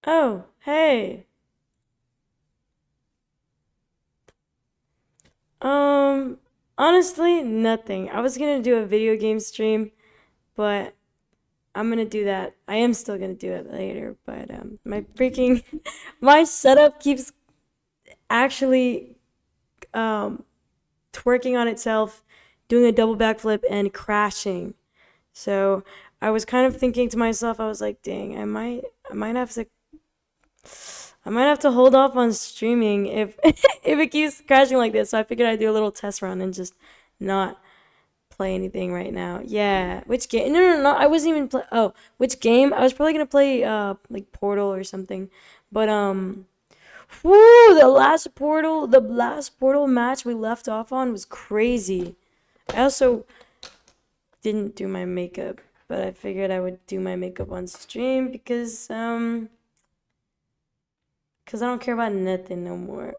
Oh, hey. Um, Honestly, nothing. I was gonna do a video game stream, but I'm gonna do that. I am still gonna do it later, but my freaking my setup keeps actually um twerking on itself, doing a double backflip and crashing. So I was kind of thinking to myself, I was like, dang, I might have to hold off on streaming if if it keeps crashing like this. So I figured I'd do a little test run and just not play anything right now. Yeah, which game? No, no, no, no, I wasn't even play. Oh, which game? I was probably gonna play like Portal or something, but whoo, the last Portal match we left off on was crazy. I also didn't do my makeup, but I figured I would do my makeup on stream because I don't care about nothing no more.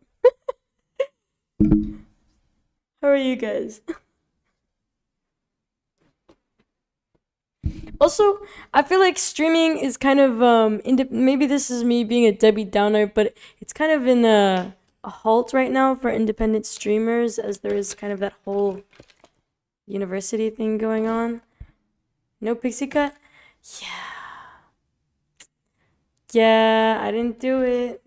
How are you guys? Also, I feel like streaming is kind of maybe this is me being a Debbie Downer, but it's kind of in a halt right now for independent streamers as there is kind of that whole university thing going on. No pixie cut? Yeah. Yeah, I didn't do it.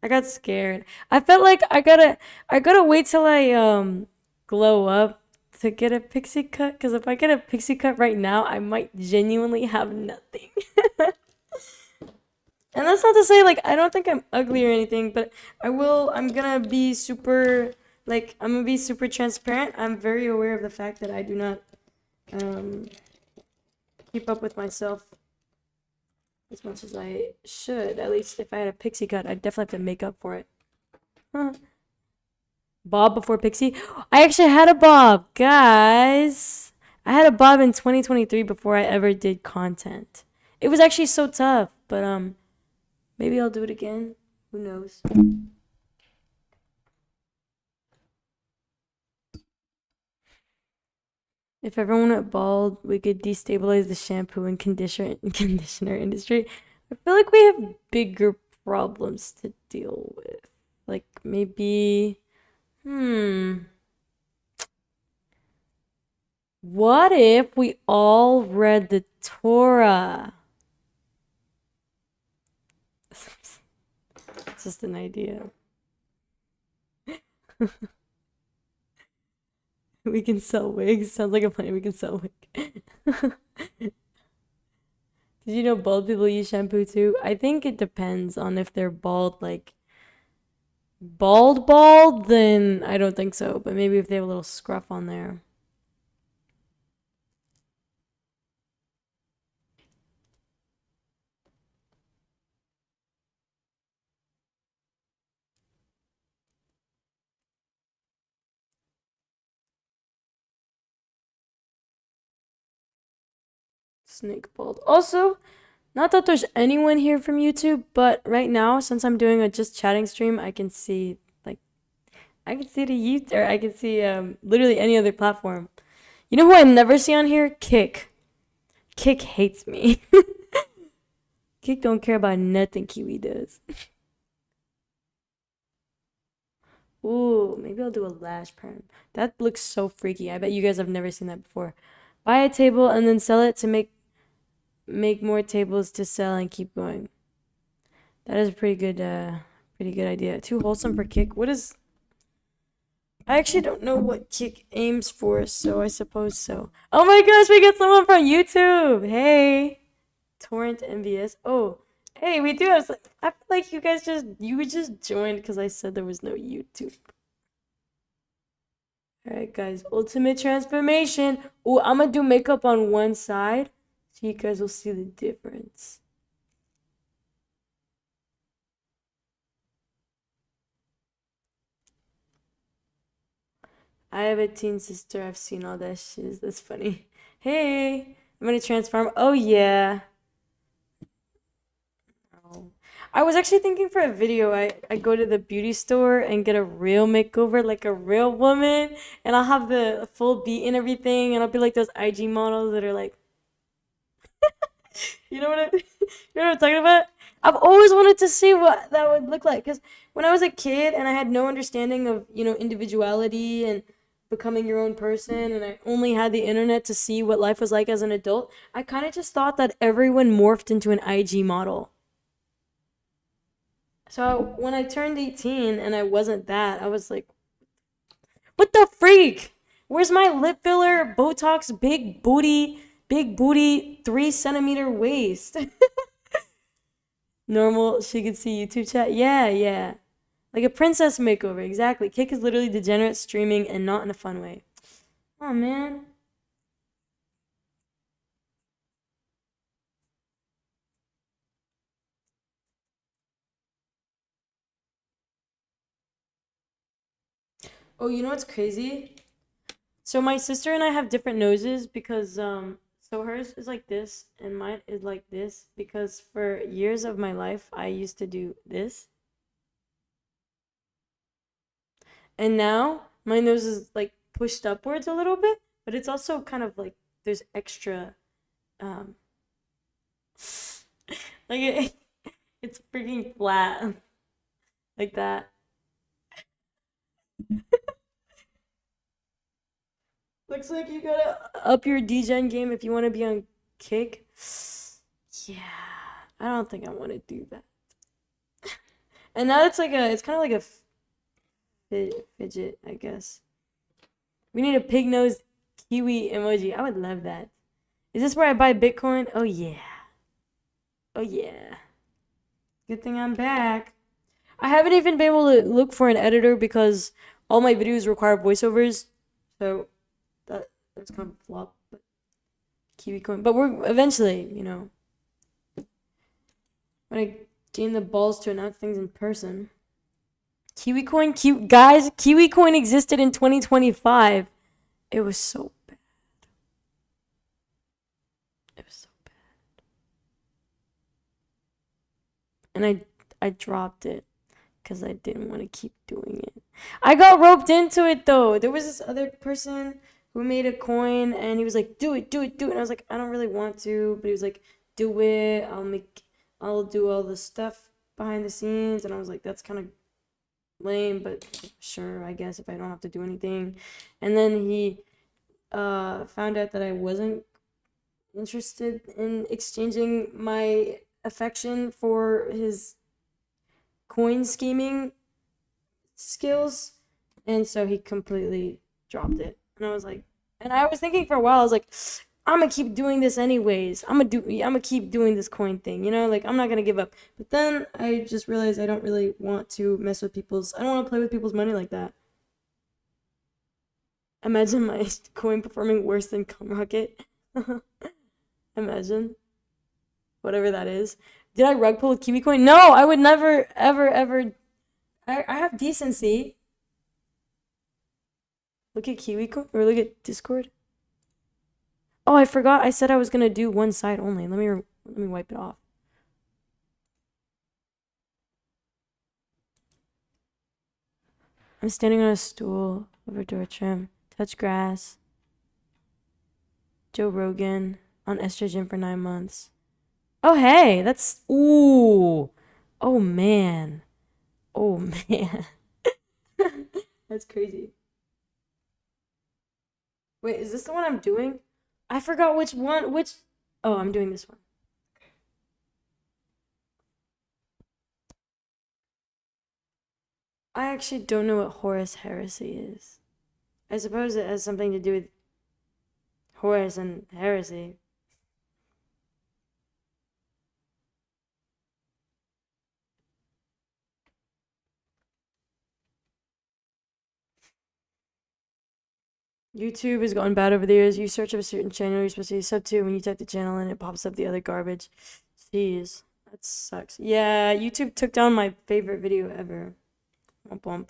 I got scared. I felt like I gotta wait till I glow up to get a pixie cut because if I get a pixie cut right now, I might genuinely have nothing. And that's not to say like I don't think I'm ugly or anything, but I'm gonna be super I'm gonna be super transparent. I'm very aware of the fact that I do not um keep up with myself as much as I should. At least if I had a pixie cut, I'd definitely have to make up for it. Huh. Bob before pixie? I actually had a bob, guys. I had a bob in 2023 before I ever did content. It was actually so tough, but maybe I'll do it again. Who knows? If everyone went bald, we could destabilize the shampoo and conditioner industry. I feel like we have bigger problems to deal with. Like maybe, hmm, what if we all read the Torah? It's just an idea. We can sell wigs. Sounds like a plan. We can sell wig. Did you know bald people use shampoo too? I think it depends on if they're bald, like bald, then I don't think so. But maybe if they have a little scruff on there. Snake bald. Also, not that there's anyone here from YouTube, but right now, since I'm doing a just chatting stream, I can see I can see the YouTube or I can see literally any other platform. You know who I never see on here? Kick. Kick hates me. Kick don't care about nothing Kiwi does. Ooh, maybe I'll do a lash perm. That looks so freaky. I bet you guys have never seen that before. Buy a table and then sell it to make more tables to sell and keep going. That is a pretty good idea. Too wholesome for Kick. What is I actually don't know what Kick aims for, so I suppose so. Oh my gosh, we got someone from YouTube. Hey, Torrent MVS. Oh, hey, we do have. I feel like you just joined because I said there was no YouTube. All right, guys. Ultimate transformation. Oh, I'm gonna do makeup on one side, so you guys will see the difference. I have a teen sister. I've seen all that shit. That's funny. Hey, I'm gonna transform. Oh yeah. Oh. I was actually thinking for a video, I go to the beauty store and get a real makeover, like a real woman, and I'll have the full beat and everything, and I'll be like those IG models that are like, you know what I, you know what I'm talking about? I've always wanted to see what that would look like because when I was a kid and I had no understanding of, individuality and becoming your own person, and I only had the internet to see what life was like as an adult, I kind of just thought that everyone morphed into an IG model. So when I turned 18 and I wasn't that, I was like, what the freak? Where's my lip filler, Botox, big booty, 3 centimeter waist? Normal, she could see YouTube chat. Yeah, yeah. Like a princess makeover, exactly. Kick is literally degenerate streaming and not in a fun way. Oh man. Oh, you know what's crazy? So my sister and I have different noses because so hers is like this and mine is like this because for years of my life I used to do this. And now my nose is like pushed upwards a little bit, but it's also kind of like there's extra um like it's freaking flat like that. Looks like you gotta up your degen game if you want to be on Kick. Yeah, I don't think I want to do that. And now it's kind of like a fidget, I guess. We need a pig nose kiwi emoji. I would love that. Is this where I buy Bitcoin? Oh yeah. Oh yeah. Good thing I'm back. I haven't even been able to look for an editor because all my videos require voiceovers. So that's kind of a flop. But Kiwi coin. But we're eventually, when I gain the balls to announce things in person. Guys, Kiwi coin existed in 2025. It was so bad. It was so bad. And I dropped it because I didn't want to keep doing it. I got roped into it though. There was this other person who made a coin and he was like, "Do it, do it, do it." And I was like, "I don't really want to," but he was like, "Do it. I'll do all the stuff behind the scenes." And I was like, "That's kind of lame, but sure, I guess if I don't have to do anything." And then he found out that I wasn't interested in exchanging my affection for his coin scheming skills, and so he completely dropped it. And I was like, and I was thinking for a while, I was like, I'm gonna keep doing this anyways. I'm gonna keep doing this coin thing, like I'm not gonna give up. But then I just realized I don't really want to mess with I don't want to play with people's money like that. Imagine my coin performing worse than Cum Rocket. Imagine whatever that is. Did I rug pull with Kiwi Coin? No, I would never, ever, ever. I have decency. Look at Kiwi Coin or look at Discord. Oh, I forgot. I said I was gonna do one side only. Let me wipe it off. I'm standing on a stool over door trim. Touch grass. Joe Rogan on estrogen for 9 months. Oh hey, that's ooh. Oh man. Oh man. That's crazy. Wait, is this the one I'm doing? I forgot which one. Oh, I'm doing this one. I actually don't know what Horus Heresy is. I suppose it has something to do with Horus and heresy. YouTube has gotten bad over the years. You search up a certain channel you're supposed to sub to when you type the channel and it pops up the other garbage. Jeez, that sucks. Yeah, YouTube took down my favorite video ever. Womp womp.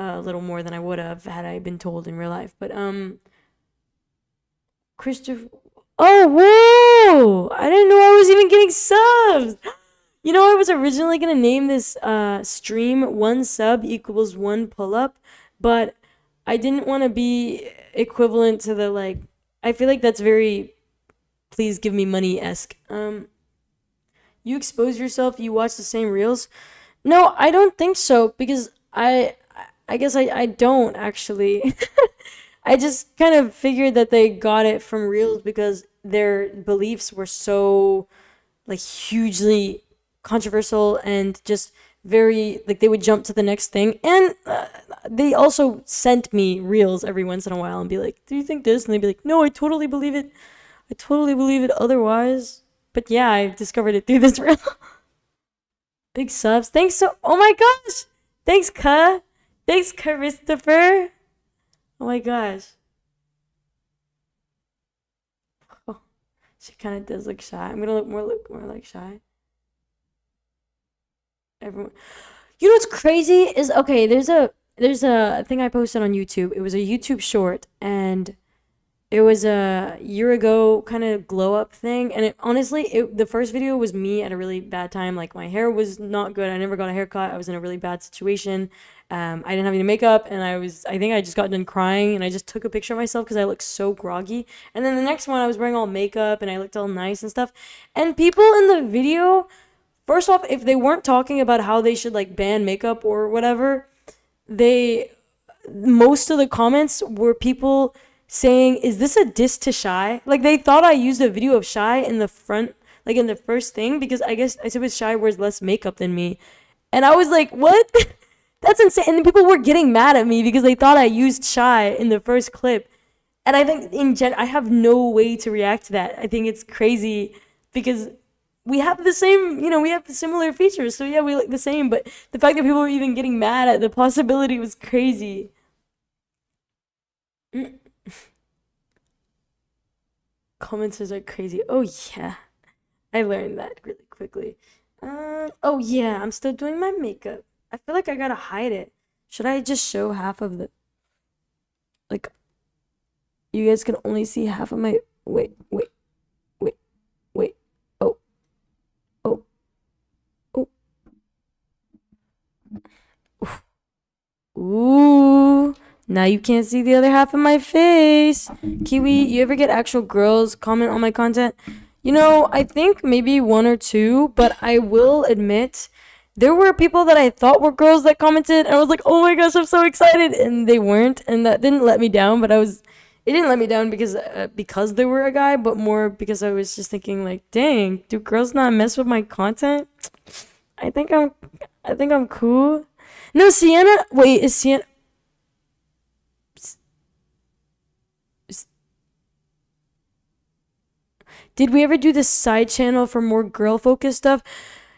a little more than I would have had I been told in real life. But Christopher. Oh, whoa! I didn't know I was even getting subs. You know, I was originally gonna name this stream one sub equals one pull up, but I didn't want to be equivalent to the like. I feel like that's very please give me money esque. You expose yourself, you watch the same reels. No, I don't think so because I guess I don't actually. I just kind of figured that they got it from reels because their beliefs were so like hugely controversial and just very like they would jump to the next thing and they also sent me reels every once in a while and be like, do you think this? And they'd be like, no, I totally believe it. I totally believe it otherwise. But yeah, I discovered it through this reel. Big subs. Thanks so. Oh my gosh. Thanks, Ka. Thanks, Christopher. Oh my gosh. Oh, she kind of does look shy. I'm gonna look more like shy. Everyone. You know what's crazy is okay. There's a thing I posted on YouTube. It was a YouTube short, and it was a year ago kind of glow up thing. And the first video was me at a really bad time. Like my hair was not good. I never got a haircut. I was in a really bad situation. I didn't have any makeup, and I think I just got done crying, and I just took a picture of myself because I looked so groggy. And then the next one, I was wearing all makeup, and I looked all nice and stuff. And people in the video, first off, if they weren't talking about how they should like ban makeup or whatever, they most of the comments were people saying, "Is this a diss to Shy?" Like they thought I used a video of Shy in the front, like in the first thing, because I guess I said Shy wears less makeup than me, and I was like, "What?" That's insane. And then people were getting mad at me because they thought I used Shy in the first clip, and I think I have no way to react to that. I think it's crazy because we have the same, we have similar features, so yeah, we look the same. But the fact that people were even getting mad at the possibility was crazy. Commenters are crazy. Oh yeah, I learned that really quickly. Oh yeah, I'm still doing my makeup. I feel like I gotta hide it. Should I just show half of the like? You guys can only see half of my. Wait, wait, wait, wait. Oh, oh, oh. Ooh. Now you can't see the other half of my face. Kiwi, you ever get actual girls comment on my content? I think maybe one or two, but I will admit there were people that I thought were girls that commented, and I was like, oh my gosh, I'm so excited, and they weren't, and that didn't let me down. But it didn't let me down because they were a guy, but more because I was just thinking like, dang, do girls not mess with my content? I think I'm cool. No, Sienna. Wait, is Sienna? Did we ever do the side channel for more girl focused stuff?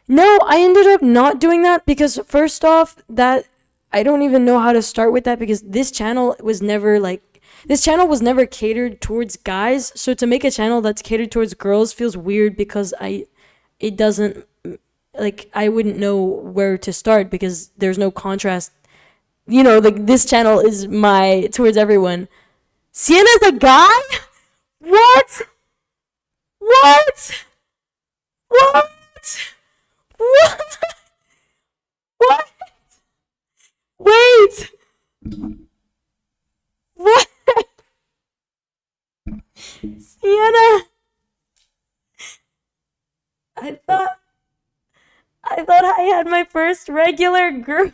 No, I ended up not doing that because first off, that I don't even know how to start with that because this channel was never catered towards guys. So to make a channel that's catered towards girls feels weird because it doesn't like I wouldn't know where to start because there's no contrast. Like this channel is towards everyone. Sienna's a guy? What? What? What? What? What? Wait. What? Sienna. I thought I had my first regular girl.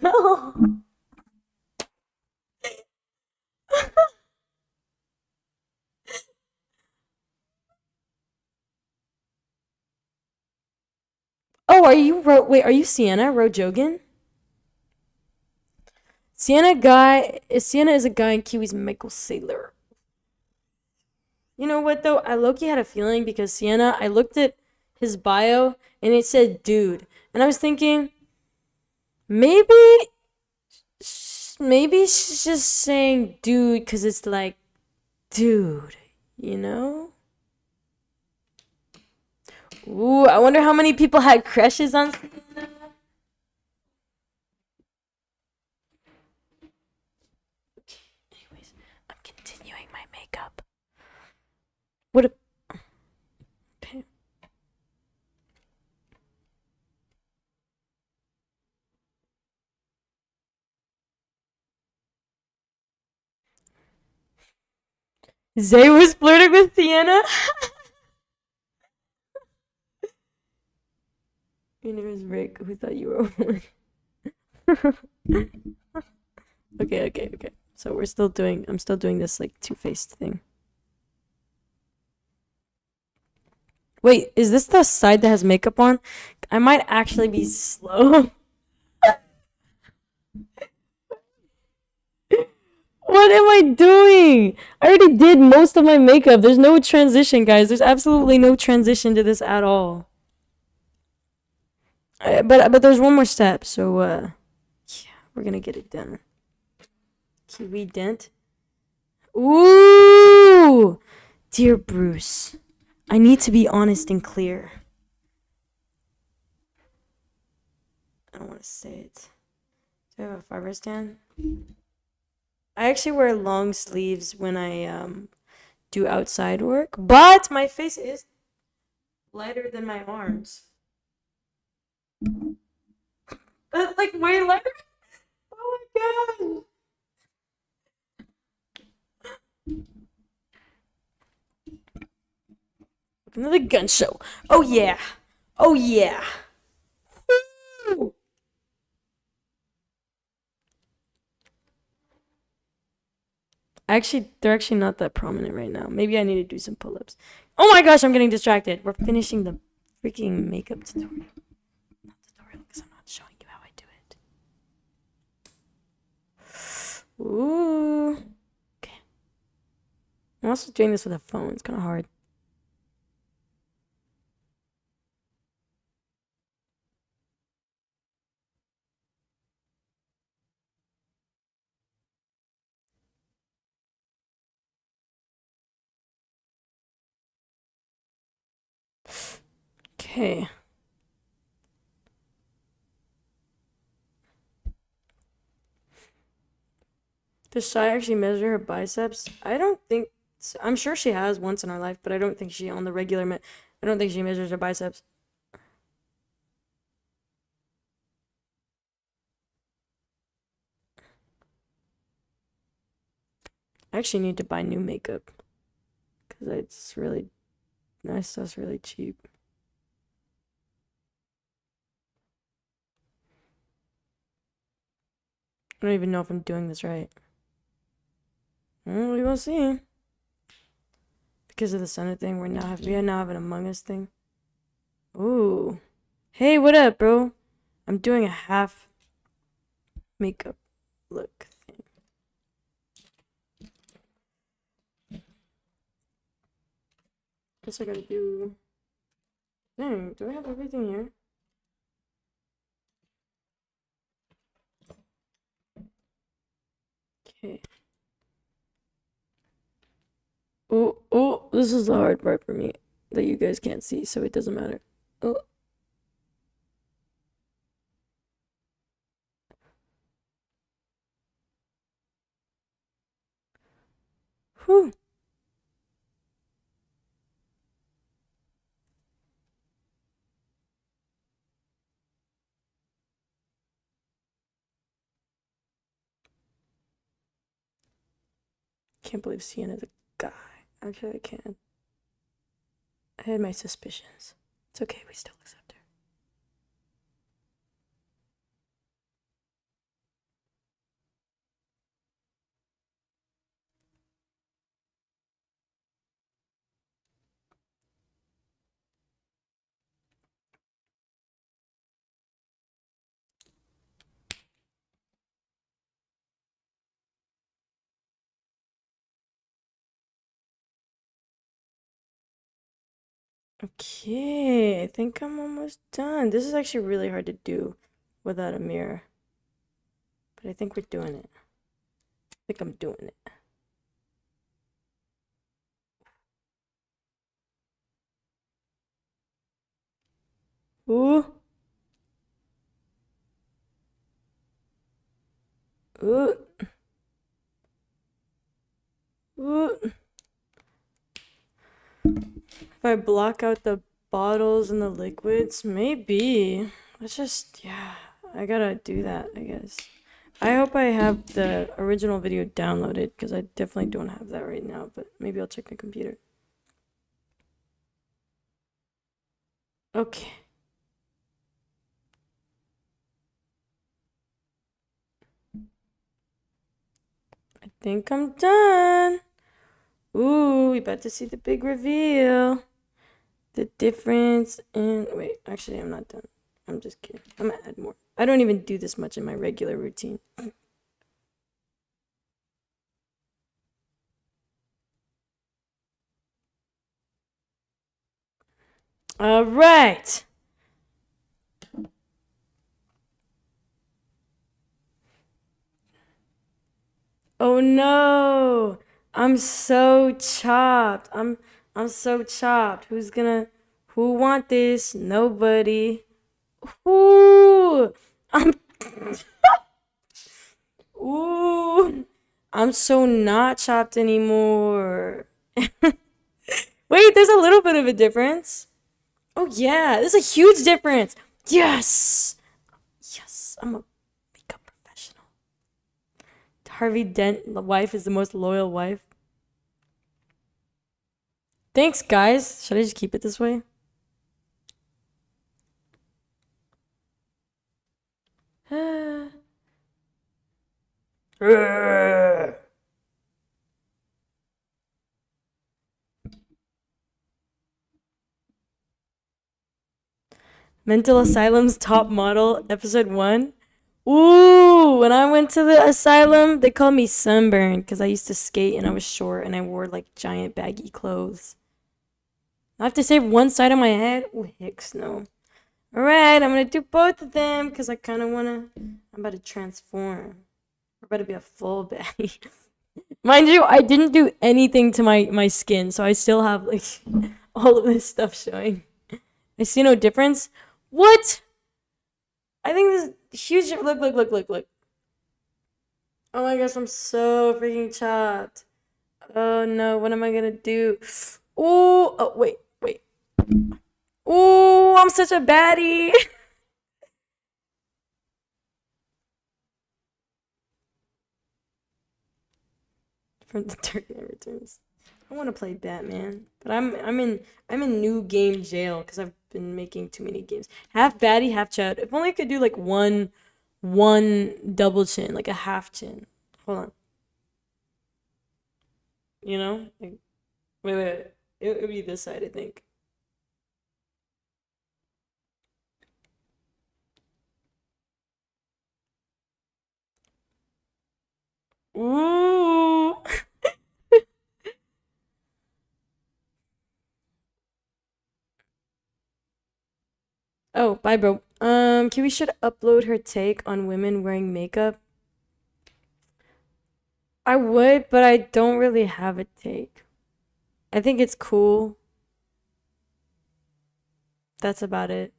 Oh, are you Sienna Rojogan? Sienna is a guy and Kiwi's Michael Saylor. You know what though? I low-key had a feeling because Sienna, I looked at his bio and it said dude. And I was thinking, maybe she's just saying dude because it's like, dude, you know? Ooh, I wonder how many people had crushes on Sienna. Zay was flirting with Sienna? Your name is Rick. Who thought you were a woman? Okay. So I'm still doing this like two-faced thing. Wait, is this the side that has makeup on? I might actually be slow. What am I doing? I already did most of my makeup. There's no transition, guys. There's absolutely no transition to this at all. But there's one more step, so yeah, we're gonna get it done. Kiwi dent. Ooh, dear Bruce, I need to be honest and clear. I don't want to say it. Do I have a fiber stand? I actually wear long sleeves when I do outside work, but my face is lighter than my arms. Like way lighter. Oh my god. Another gun show. Oh yeah. Oh yeah. Woo! Actually, they're actually not that prominent right now. Maybe I need to do some pull-ups. Oh my gosh, I'm getting distracted. We're finishing the freaking makeup tutorial. Not tutorial, because I'm not showing you how I do it. Ooh. Okay. I'm also doing this with a phone. It's kind of hard. Okay. Does Shy actually measure her biceps? I don't think. I'm sure she has once in her life, but I don't think she on the regular. I don't think she measures her biceps. I actually need to buy new makeup because it's really nice stuff's really cheap. I don't even know if I'm doing this right. Well, we will see. Because of the Senate thing, we now have an Among Us thing. Ooh. Hey, what up, bro? I'm doing a half makeup look thing. Guess I gotta do. Dang, do I have everything here? Okay. Oh, this is the hard part for me that you guys can't see, so it doesn't matter. Oh. Whew. Can't believe Sienna's a guy. Actually, I can. I had my suspicions. It's okay, we still accept her. Okay, I think I'm almost done. This is actually really hard to do without a mirror. But I think we're doing it. I think I'm doing it. Ooh. Ooh. Ooh. If I block out the bottles and the liquids, maybe. Let's just, yeah, I gotta do that, I guess. I hope I have the original video downloaded because I definitely don't have that right now, but maybe I'll check my computer. Okay. I think I'm done. Ooh, we about to see the big reveal. The difference in... Wait, actually, I'm not done. I'm just kidding. I'm gonna add more. I don't even do this much in my regular routine. All right. Oh no. I'm so chopped. I'm so chopped. Who want this? Nobody. Ooh. I'm Ooh. I'm so not chopped anymore. Wait, there's a little bit of a difference. Oh yeah, there's a huge difference. Yes. Yes, I'm a makeup professional. Harvey Dent, the wife, is the most loyal wife. Thanks, guys. Should I just keep it this way? Mental Asylum's Top Model, episode 1. Ooh, when I went to the asylum, they called me Sunburn because I used to skate and I was short and I wore like giant baggy clothes. I have to save one side of my head? Oh, hicks, no. Alright, I'm gonna do both of them because I kind of wanna. I'm about to transform. We're about to be a full baddie. Mind you, I didn't do anything to my skin, so I still have like all of this stuff showing. I see no difference. What? I think this huge. Look. Oh my gosh, I'm so freaking chopped. Oh no, what am I gonna do? Ooh, oh wait. Ooh, I'm such a baddie. From the Dark Knight Returns. I want to play Batman, but I'm in new game jail because I've been making too many games. Half baddie, half Chad. If only I could do like one double chin, like a half chin. Hold on. You know? Like, wait. It would be this side, I think. Ooh. Oh, bye, bro. Kiwi should upload her take on women wearing makeup. I would, but I don't really have a take. I think it's cool. That's about it.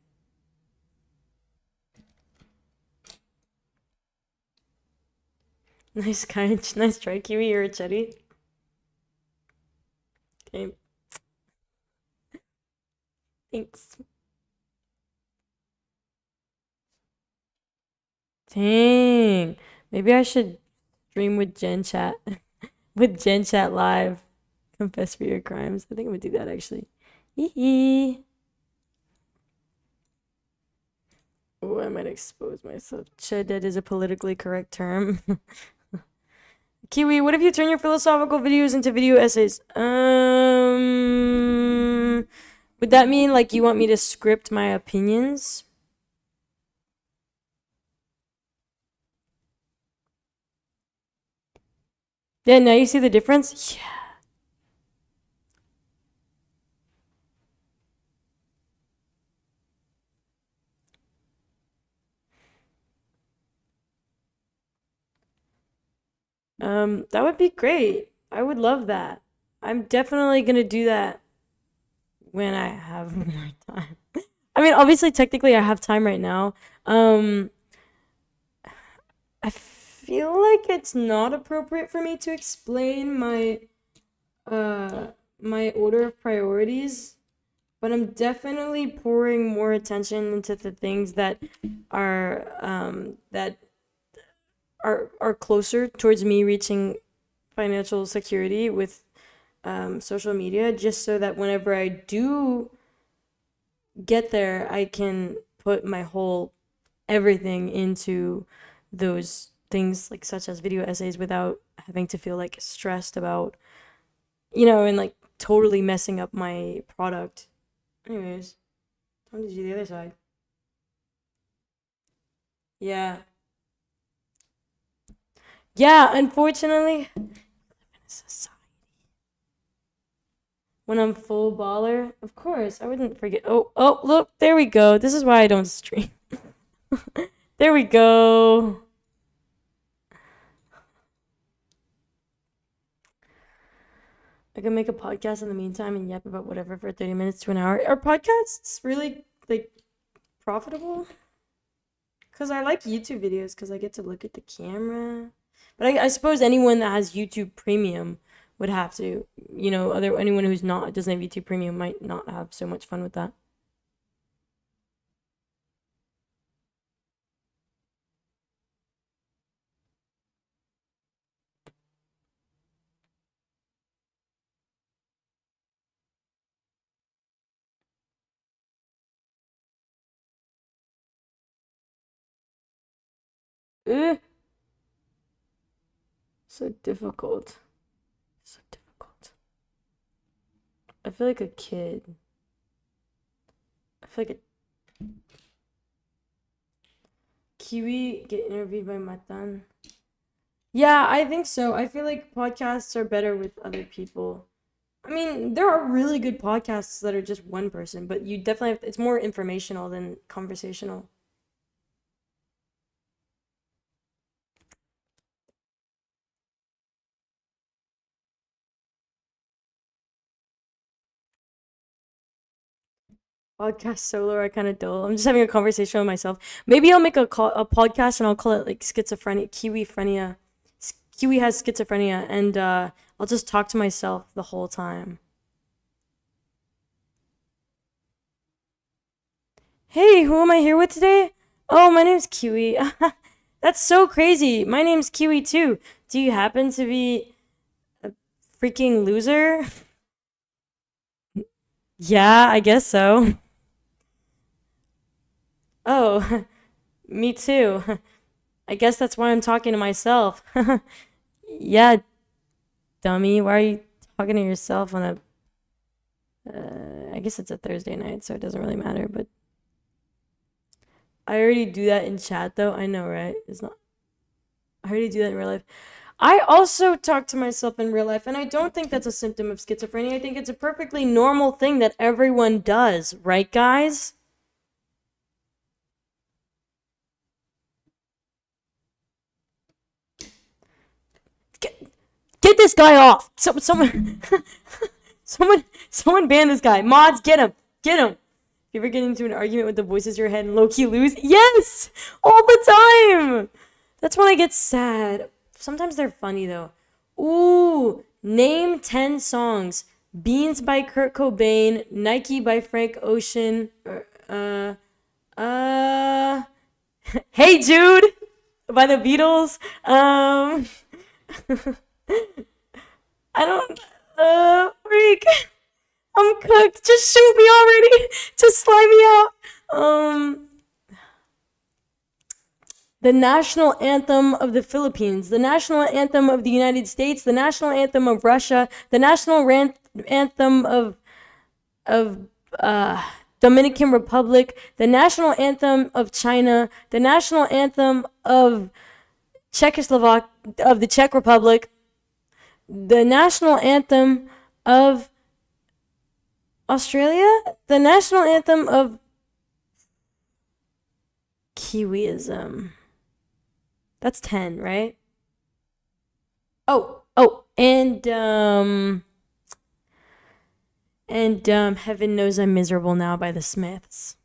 Nice kind, nice try, Kiwi. You're a chetty. Okay, thanks. Dang. Maybe I should stream with Gen Chat. With Gen Chat live. Confess for your crimes. I think I'm gonna do that actually. Hee hee. Oh, I might expose myself. Chedded is a politically correct term. Kiwi, what if you turn your philosophical videos into video essays? Would that mean like you want me to script my opinions? Yeah, now you see the difference? Yeah. That would be great. I would love that. I'm definitely gonna do that when I have more time. I mean, obviously, technically, I have time right now. Um, I feel like it's not appropriate for me to explain my order of priorities, but I'm definitely pouring more attention into the things that are that are closer towards me reaching financial security with social media, just so that whenever I do get there, I can put my whole everything into those things, like such as video essays, without having to feel like stressed about, and like totally messing up my product. Anyways, time to do the other side. Yeah. Yeah, unfortunately, when I'm full baller, of course, I wouldn't forget. Oh, oh, look, there we go. This is why I don't stream. There we go. I can make a podcast in the meantime and yap about whatever for 30 minutes to an hour. Are podcasts really like profitable? Because I like YouTube videos because I get to look at the camera. But I suppose anyone that has YouTube Premium would have to, anyone who's not doesn't have YouTube Premium might not have so much fun with that. Ugh, so difficult. So difficult. I feel like a kid. I feel like a Kiwi get interviewed by Matan. Yeah, I think so. I feel like podcasts are better with other people. I mean, there are really good podcasts that are just one person, but you definitely it's more informational than conversational. Podcast solo are kind of dull. I'm just having a conversation with myself. Maybe I'll make a podcast and I'll call it like schizophrenia, Kiwi frenia. Kiwi has schizophrenia, and I'll just talk to myself the whole time. Hey, who am I here with today? Oh, my name's Kiwi. That's so crazy. My name's Kiwi too. Do you happen to be a freaking loser? Yeah, I guess so. Oh, me too. I guess that's why I'm talking to myself. Yeah, dummy. Why are you talking to yourself on a? I guess it's a Thursday night, so it doesn't really matter. But I already do that in chat, though. I know, right? It's not. I already do that in real life. I also talk to myself in real life, and I don't think that's a symptom of schizophrenia. I think it's a perfectly normal thing that everyone does, right, guys? Get, get this guy off! Someone, someone ban this guy. Mods, get him! Get him! You ever get into an argument with the voices in your head and low-key lose? Yes! All the time! That's when I get sad. Sometimes they're funny, though. Ooh, name 10 songs. Beans by Kurt Cobain, Nike by Frank Ocean, uh, Hey Jude by the Beatles. I don't, freak. I'm cooked. Just shoot me already. Just slime me out. The national anthem of the Philippines, the national anthem of the United States, the national anthem of Russia, the national anthem of Dominican Republic, the national anthem of China, the national anthem of of the Czech Republic, the national anthem of Australia, the national anthem of Kiwiism. That's 10, right? Oh, and Heaven Knows I'm Miserable Now by the Smiths.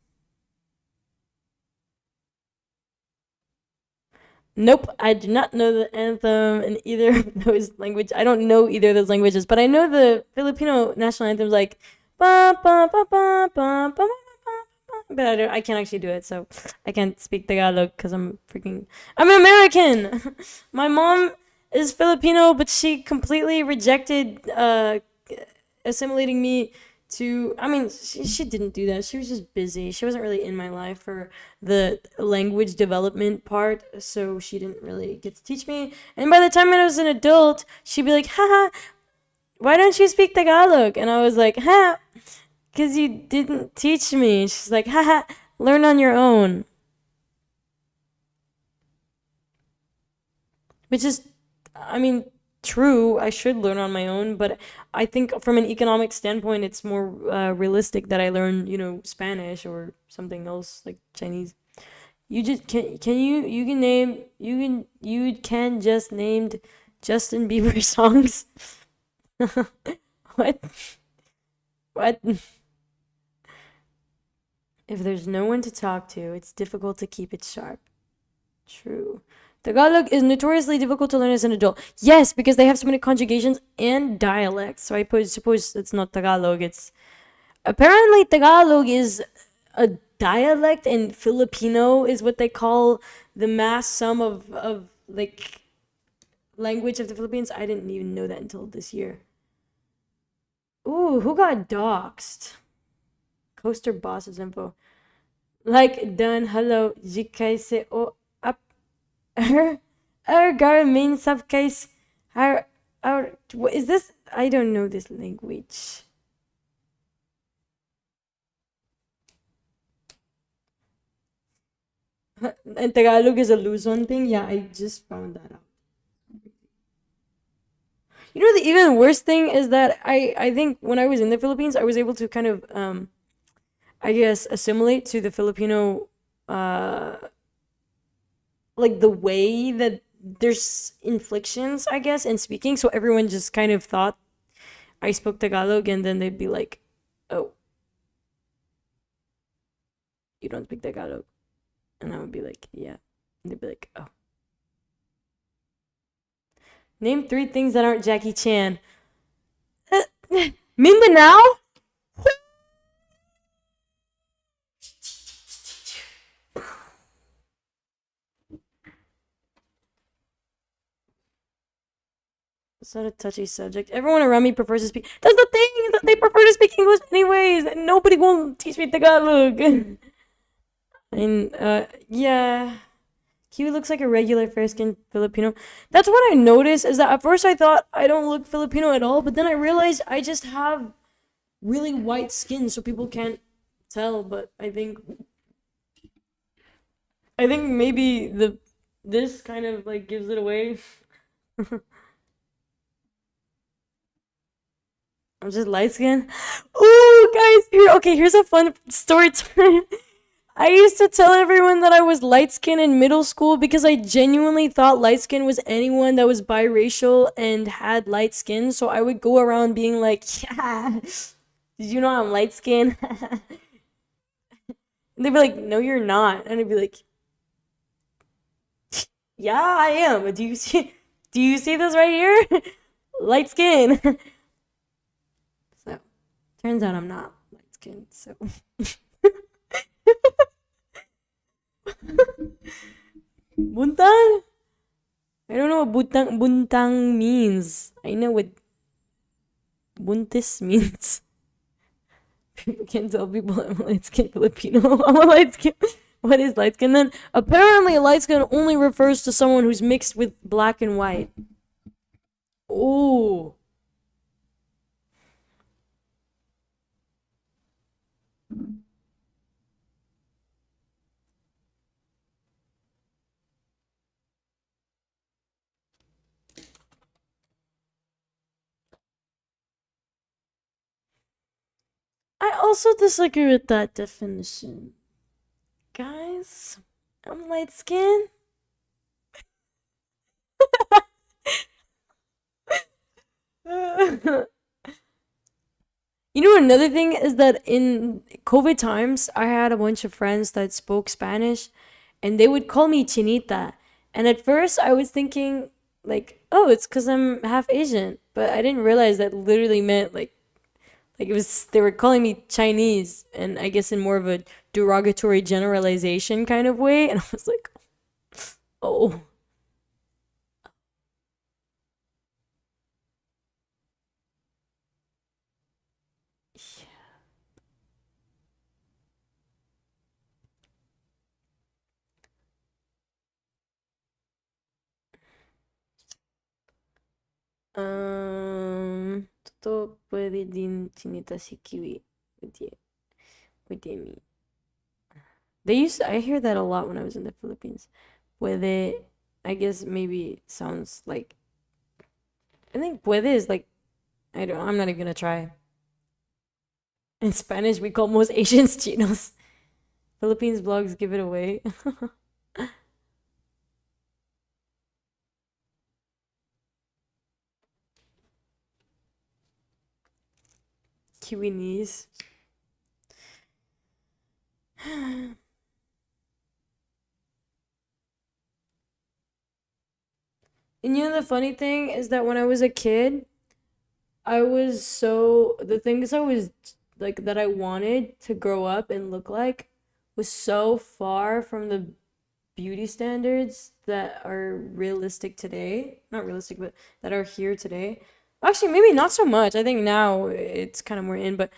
Nope, I do not know the anthem in either of those languages. I don't know either of those languages, but I know the Filipino national anthem's like ba ba ba ba ba ba ba ba but I can't actually do it, so I can't speak Tagalog because I'm an American. My mom is Filipino, but she completely rejected assimilating me to. I mean, she didn't do that. She was just busy. She wasn't really in my life for the language development part, so she didn't really get to teach me. And by the time I was an adult, she'd be like, haha, why don't you speak Tagalog? And I was like, ha, because you didn't teach me. She's like, haha, learn on your own. Which is, I mean, true. I should learn on my own, but I think from an economic standpoint, it's more realistic that I learn, Spanish or something else like Chinese. You just you can name you can just named Justin Bieber songs. What? What? If there's no one to talk to, it's difficult to keep it sharp. True. Tagalog is notoriously difficult to learn as an adult. Yes, because they have so many conjugations and dialects. So I suppose it's not Tagalog. It's apparently Tagalog is a dialect, and Filipino is what they call the mass sum of like language of the Philippines. I didn't even know that until this year. Ooh, who got doxxed? Coaster bosses info. Like done hello jikaise o up gar main subcase our what is this? I don't know this language. And Tagalog is a Luzon thing? Yeah, I just found that out. The even worst thing is that I think when I was in the Philippines, I was able to kind of I guess assimilate to the Filipino uh like the way that there's inflections, I guess, in speaking. So everyone just kind of thought I spoke Tagalog, and then they'd be like, "Oh, you don't speak Tagalog," and I would be like, "Yeah," and they'd be like, "Oh." Name three things that aren't Jackie Chan. Mindanao? It's not a touchy subject. Everyone around me prefers to speak. That's the thing, is that they prefer to speak English anyways, and nobody will teach me Tagalog. And yeah, he looks like a regular fair-skinned Filipino. That's what I noticed. Is that at first I thought I don't look Filipino at all, but then I realized I just have really white skin, so people can't tell. But I think maybe this kind of like gives it away. I'm just light skinned. Ooh, guys, here's a fun story time. I used to tell everyone that I was light skinned in middle school because I genuinely thought light skin was anyone that was biracial and had light skin. So I would go around being like, yeah, did you know I'm light skinned? And they'd be like, no, you're not. And I'd be like, yeah, I am. Do you see this right here? Light skin. So turns out I'm not light skinned. So buntang? I don't know what buntang means. I know what buntis means. People can't tell people I'm a light skinned Filipino. I'm a light skin. What is light skin then? Apparently, light skin only refers to someone who's mixed with black and white. Oh. I also disagree with that definition. Guys, I'm light skinned. Another thing is that in COVID times, I had a bunch of friends that spoke Spanish, and they would call me Chinita. And at first, I was thinking, like, oh, it's because I'm half Asian. But I didn't realize that literally meant, like it was, they were calling me Chinese, and I guess in more of a derogatory generalization kind of way, and I was like, oh. Toto puede din chinita si kiwi with me. I hear that a lot when I was in the Philippines. Puede, I guess maybe sounds like, I think puede is like, I'm not even gonna try. In Spanish, we call most Asians chinos. Philippines blogs give it away. Kiwinese. And the funny thing is that when I was a kid, the things I was like that I wanted to grow up and look like was so far from the beauty standards that are realistic today. Not realistic, but that are here today. Actually, maybe not so much. I think now it's kind of more in, but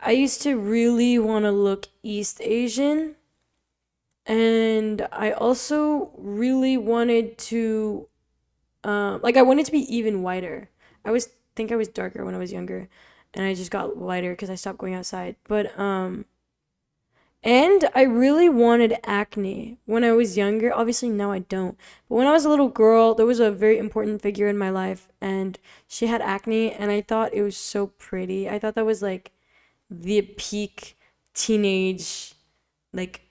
I used to really want to look East Asian. And I also really wanted to, like, I wanted to be even whiter. I was think I was darker when I was younger, and I just got lighter because I stopped going outside. And I really wanted acne when I was younger. Obviously, now I don't. But when I was a little girl, there was a very important figure in my life, and she had acne, and I thought it was so pretty. I thought that was like the peak teenage, like,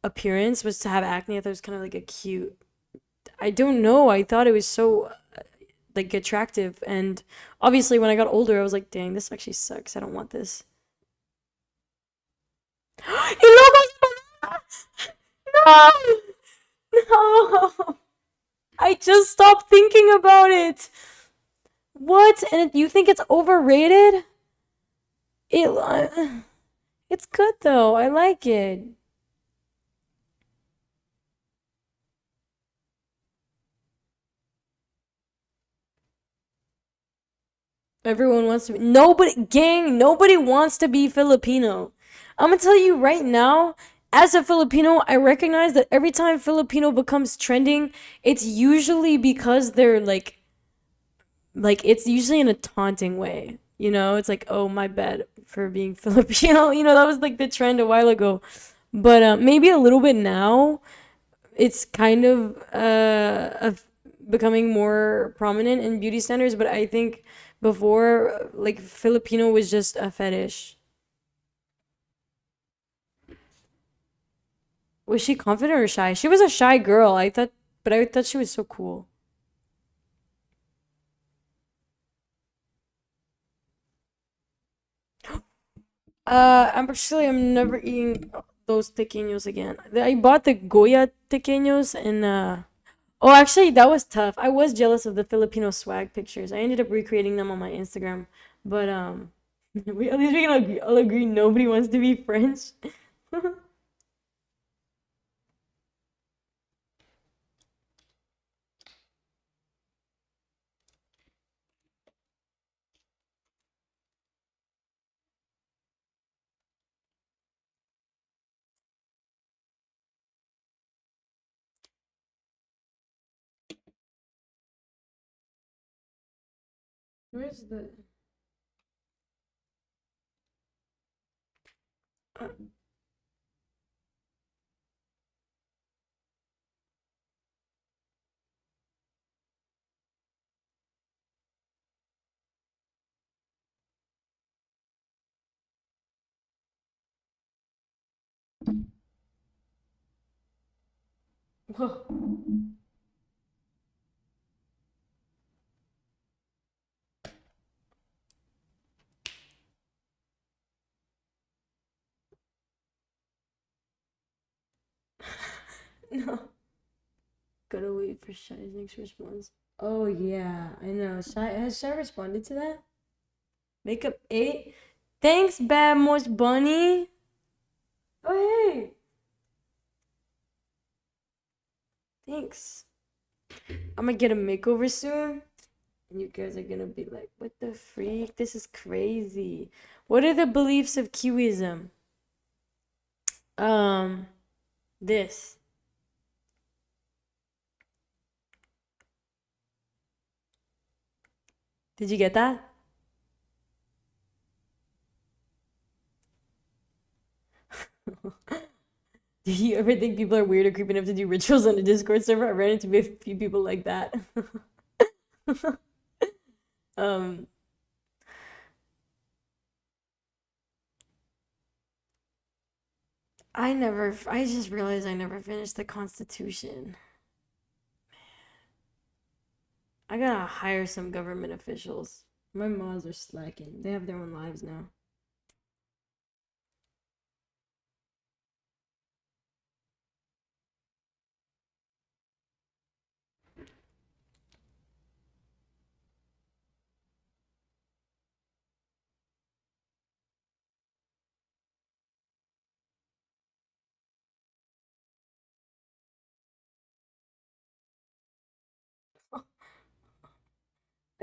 appearance was to have acne. I thought it was kind of like a cute. I don't know. I thought it was so like attractive, and obviously when I got older, I was like, dang, this actually sucks. I don't want this. No, no. I just stopped thinking about it. What? And you think it's overrated? It it's good though. I like it. Everyone wants to be nobody wants to be Filipino. I'm gonna tell you right now, as a Filipino, I recognize that every time Filipino becomes trending, it's usually because they're like it's usually in a taunting way. It's like, oh, my bad for being Filipino. That was like the trend a while ago. But maybe a little bit now, it's kind of becoming more prominent in beauty standards. But I think before, like, Filipino was just a fetish. Was she confident or shy? She was a shy girl. But I thought she was so cool. I'm never eating those tequeños again. I bought the Goya tequeños and oh, actually that was tough. I was jealous of the Filipino swag pictures. I ended up recreating them on my Instagram, but we at least we can all agree nobody wants to be French. Where's the? Uh, whoa. No. Gotta wait for Shy's next response. Oh yeah, I know. Shy responded to that? Makeup 8. Thanks, Bad Moist Bunny. Oh, hey! Thanks. I'm gonna get a makeover soon. And you guys are gonna be like, what the freak? This is crazy. What are the beliefs of Kiwism? This. Did you get that? Do you ever think people are weird or creeping up to do rituals on a Discord server? I ran into a few people like that. um, I just realized I never finished the Constitution. I gotta hire some government officials. My mods are slacking. They have their own lives now.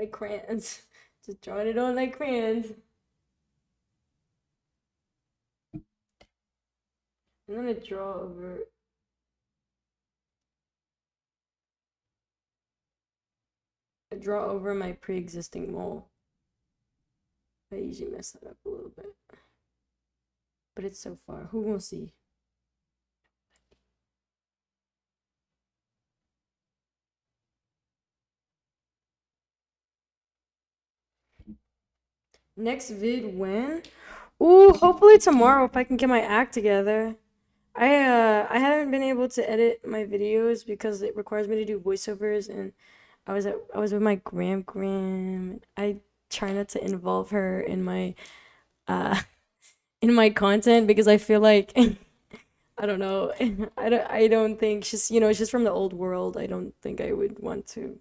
Like crayons. Just drawing it on like crayons. I'm gonna draw over. I draw over my pre-existing mole. I usually mess that up a little bit. But it's so far. Who will see? Next vid when? Ooh, hopefully tomorrow if I can get my act together. I haven't been able to edit my videos because it requires me to do voiceovers, and I was with my gram. I try not to involve her in my uh in my content because I feel like I don't know. I don't think she's from the old world. I don't think I would want to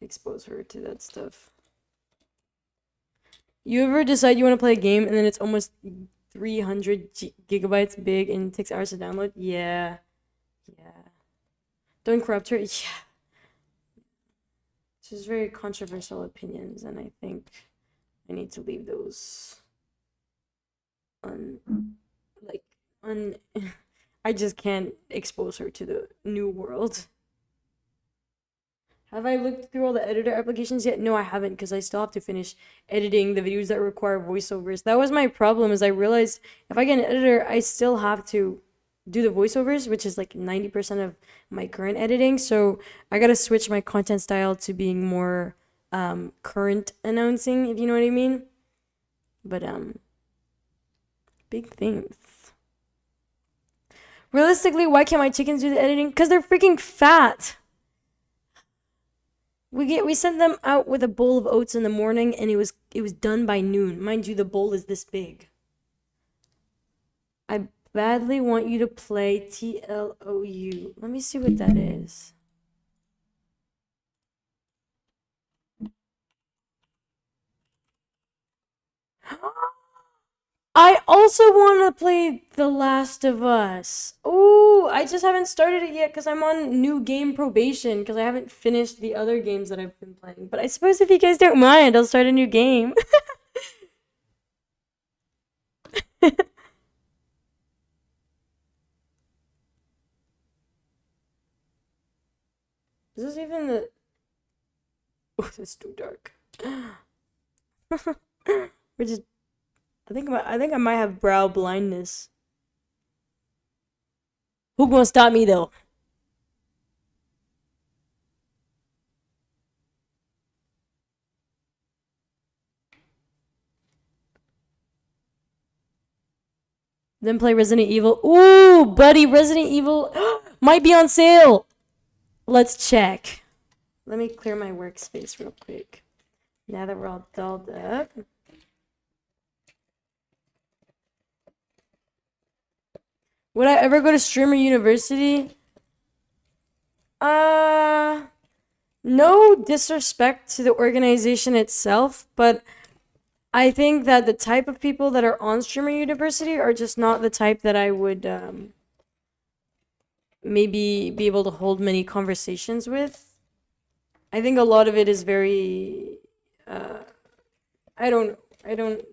expose her to that stuff. You ever decide you want to play a game and then it's almost 300 gigabytes big and it takes hours to download? Yeah. Yeah. Don't corrupt her. Yeah. She's very controversial opinions, and I think I need to leave those un like un I just can't expose her to the new world. Have I looked through all the editor applications yet? No, I haven't, because I still have to finish editing the videos that require voiceovers. That was my problem, is I realized if I get an editor, I still have to do the voiceovers, which is like 90% of my current editing. So I gotta switch my content style to being more current announcing, if you know what I mean. But big things. Realistically, why can't my chickens do the editing? Because they're freaking fat. We sent them out with a bowl of oats in the morning, and it was done by noon. Mind you, the bowl is this big. I badly want you to play TLOU. Let me see what that is. I also want to play The Last of Us. Oh, I just haven't started it yet because I'm on new game probation because I haven't finished the other games that I've been playing. But I suppose if you guys don't mind, I'll start a new game. Is this even the... Oh, that's too dark. We're just... I think I might have brow blindness. Who gonna stop me though? Then play Resident Evil. Ooh, buddy, Resident Evil might be on sale. Let's check. Let me clear my workspace real quick. Now that we're all dolled up. Would I ever go to Streamer University? No disrespect to the organization itself, but I think that the type of people that are on Streamer University are just not the type that I would maybe be able to hold many conversations with. I think a lot of it is very. Uh, I don't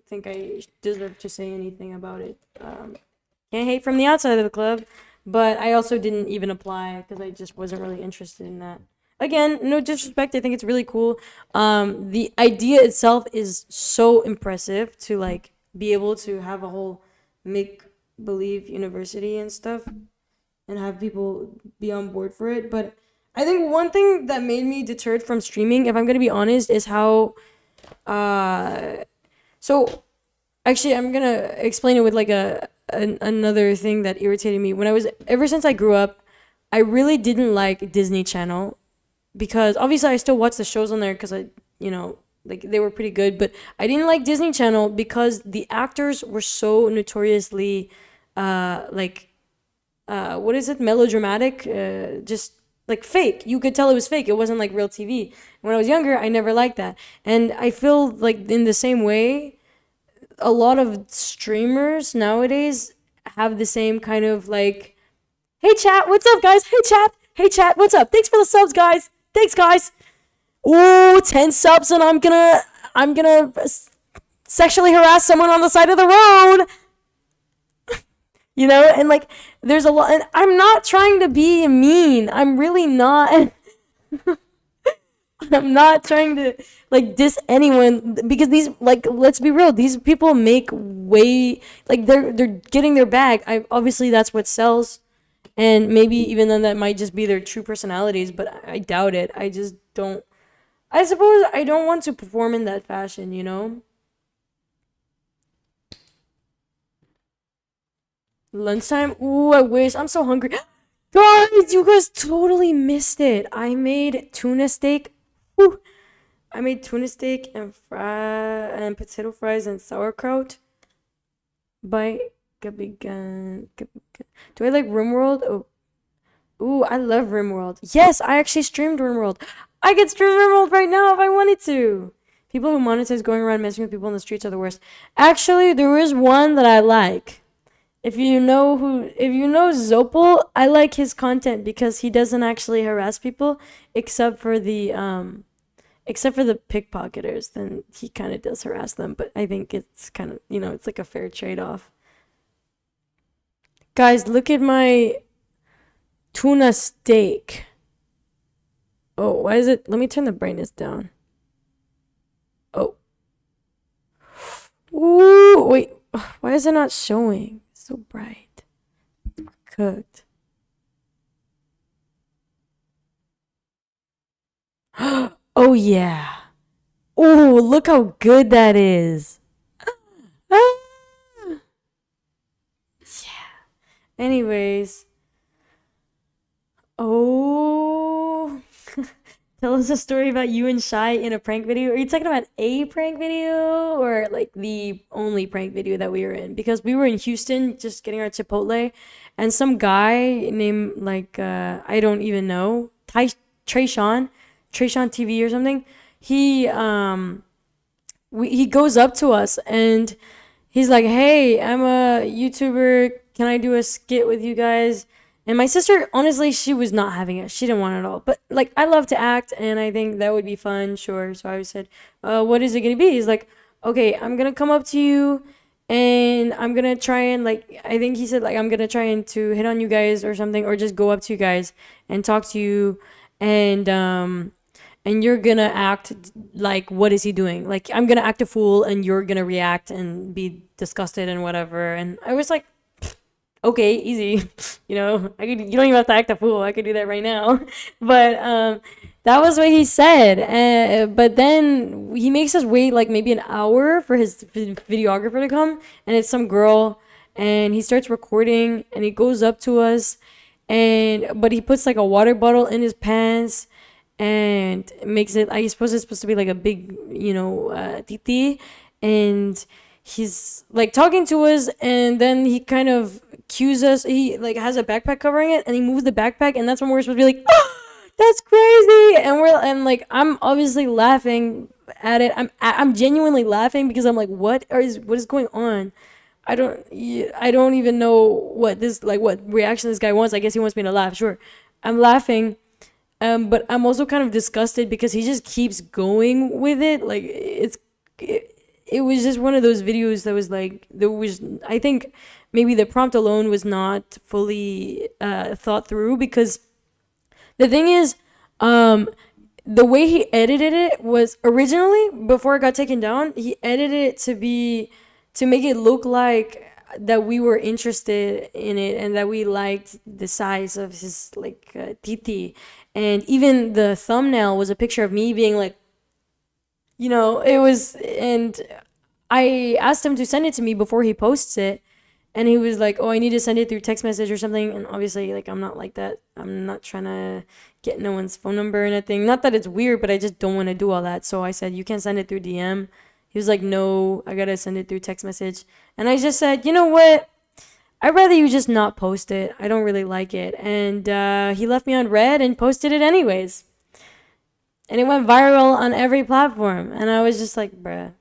think I deserve to say anything about it. Can't hate from the outside of the club, but I also didn't even apply because I just wasn't really interested in that. Again, no disrespect. I think it's really cool. The idea itself is so impressive to like be able to have a whole make believe university and stuff and have people be on board for it. But I think one thing that made me deterred from streaming, if I'm gonna be honest, is how uh so actually I'm gonna explain it with like another thing that irritated me. When I was ever since I grew up, I really didn't like Disney Channel because obviously I still watch the shows on there because like they were pretty good, but I didn't like Disney Channel because the actors were so notoriously like what is it, melodramatic, just like fake. You could tell it was fake. It wasn't like real TV. When I was younger, I never liked that, and I feel like in the same way a lot of streamers nowadays have the same kind of like, hey chat, what's up guys? Hey chat, what's up? Thanks for the subs, guys. Thanks, guys. Ooh, 10 subs and I'm gonna sexually harass someone on the side of the road. And like there's a lot, and I'm not trying to be mean. I'm really not. I'm not trying to like diss anyone because these, like, let's be real, these people make way, like, they're getting their bag. I obviously that's what sells, and maybe even then that might just be their true personalities, but I doubt it. I just don't. I suppose I don't want to perform in that fashion, you know? Lunchtime? Ooh, I wish. I'm so hungry. Guys, you guys totally missed it. I made tuna steak. Ooh. I made tuna steak and potato fries and sauerkraut by Gabigan. Do I like RimWorld? Oh, ooh, I love RimWorld. Yes, I actually streamed RimWorld. I could stream RimWorld right now if I wanted to. People who monetize going around messing with people in the streets are the worst. Actually, there is one that I like. If you know Zopal, I like his content because he doesn't actually harass people, except for the pickpocketers. Then he kind of does harass them, but I think it's kind of, it's like a fair trade-off. Guys, look at my tuna steak. Oh, why is it? Let me turn the brightness down. Oh. Ooh, wait. Why is it not showing? It's so bright. Cooked. Oh, yeah. Oh, look how good that is. Ah. Yeah. Anyways. Oh. Tell us a story about you and Shy in a prank video. Are you talking about a prank video or like the only prank video that we were in? Because we were in Houston just getting our Chipotle, and some guy named like I don't even know, Trayshawn TV or something. He goes up to us and he's like, "Hey, I'm a YouTuber. Can I do a skit with you guys?" And my sister, honestly, she was not having it. She didn't want it at all. But like, I love to act, and I think that would be fun. Sure. So I said, "What is it gonna be?" He's like, "Okay, I'm gonna come up to you, and I'm gonna try and like, I think he said like, I'm gonna try and to hit on you guys or something, or just go up to you guys and talk to you, and you're gonna act like, what is he doing? Like, I'm gonna act a fool, and you're gonna react and be disgusted and whatever." And I was like, okay, easy. You don't even have to act a fool. I could do that right now. But that was what he said. But then he makes us wait like maybe an hour for his videographer to come, and it's some girl, and he starts recording, and he goes up to us, but he puts like a water bottle in his pants, and makes it. I suppose it's supposed to be like a big, titi, and he's like talking to us, and then he kind of cues us. He like has a backpack covering it, and he moves the backpack, and that's when we're supposed to be like, "Ah, That's crazy. And like I'm obviously laughing at it. I'm genuinely laughing because I'm like, what is going on? I don't even know what reaction this guy wants. I guess he wants me to laugh. Sure, I'm laughing. But I'm also kind of disgusted because he just keeps going with it. Like it was just one of those videos that was like there was I think maybe the prompt alone was not fully thought through because the thing is, um, the way he edited it was originally before it got taken down. He edited it to make it look like that we were interested in it and that we liked the size of his like titi, and even the thumbnail was a picture of me being like, it was, and I asked him to send it to me before he posts it, and he was like, "Oh, I need to send it through text message or something." And obviously, like, I'm not like that. I'm not trying to get no one's phone number or anything. Not that it's weird, but I just don't want to do all that. So I said, "You can send it through DM." He was like, "No, I gotta send it through text message." And I just said, "You know what? I'd rather you just not post it. I don't really like it." And he left me on red and posted it anyways. And it went viral on every platform. And I was just like, bruh.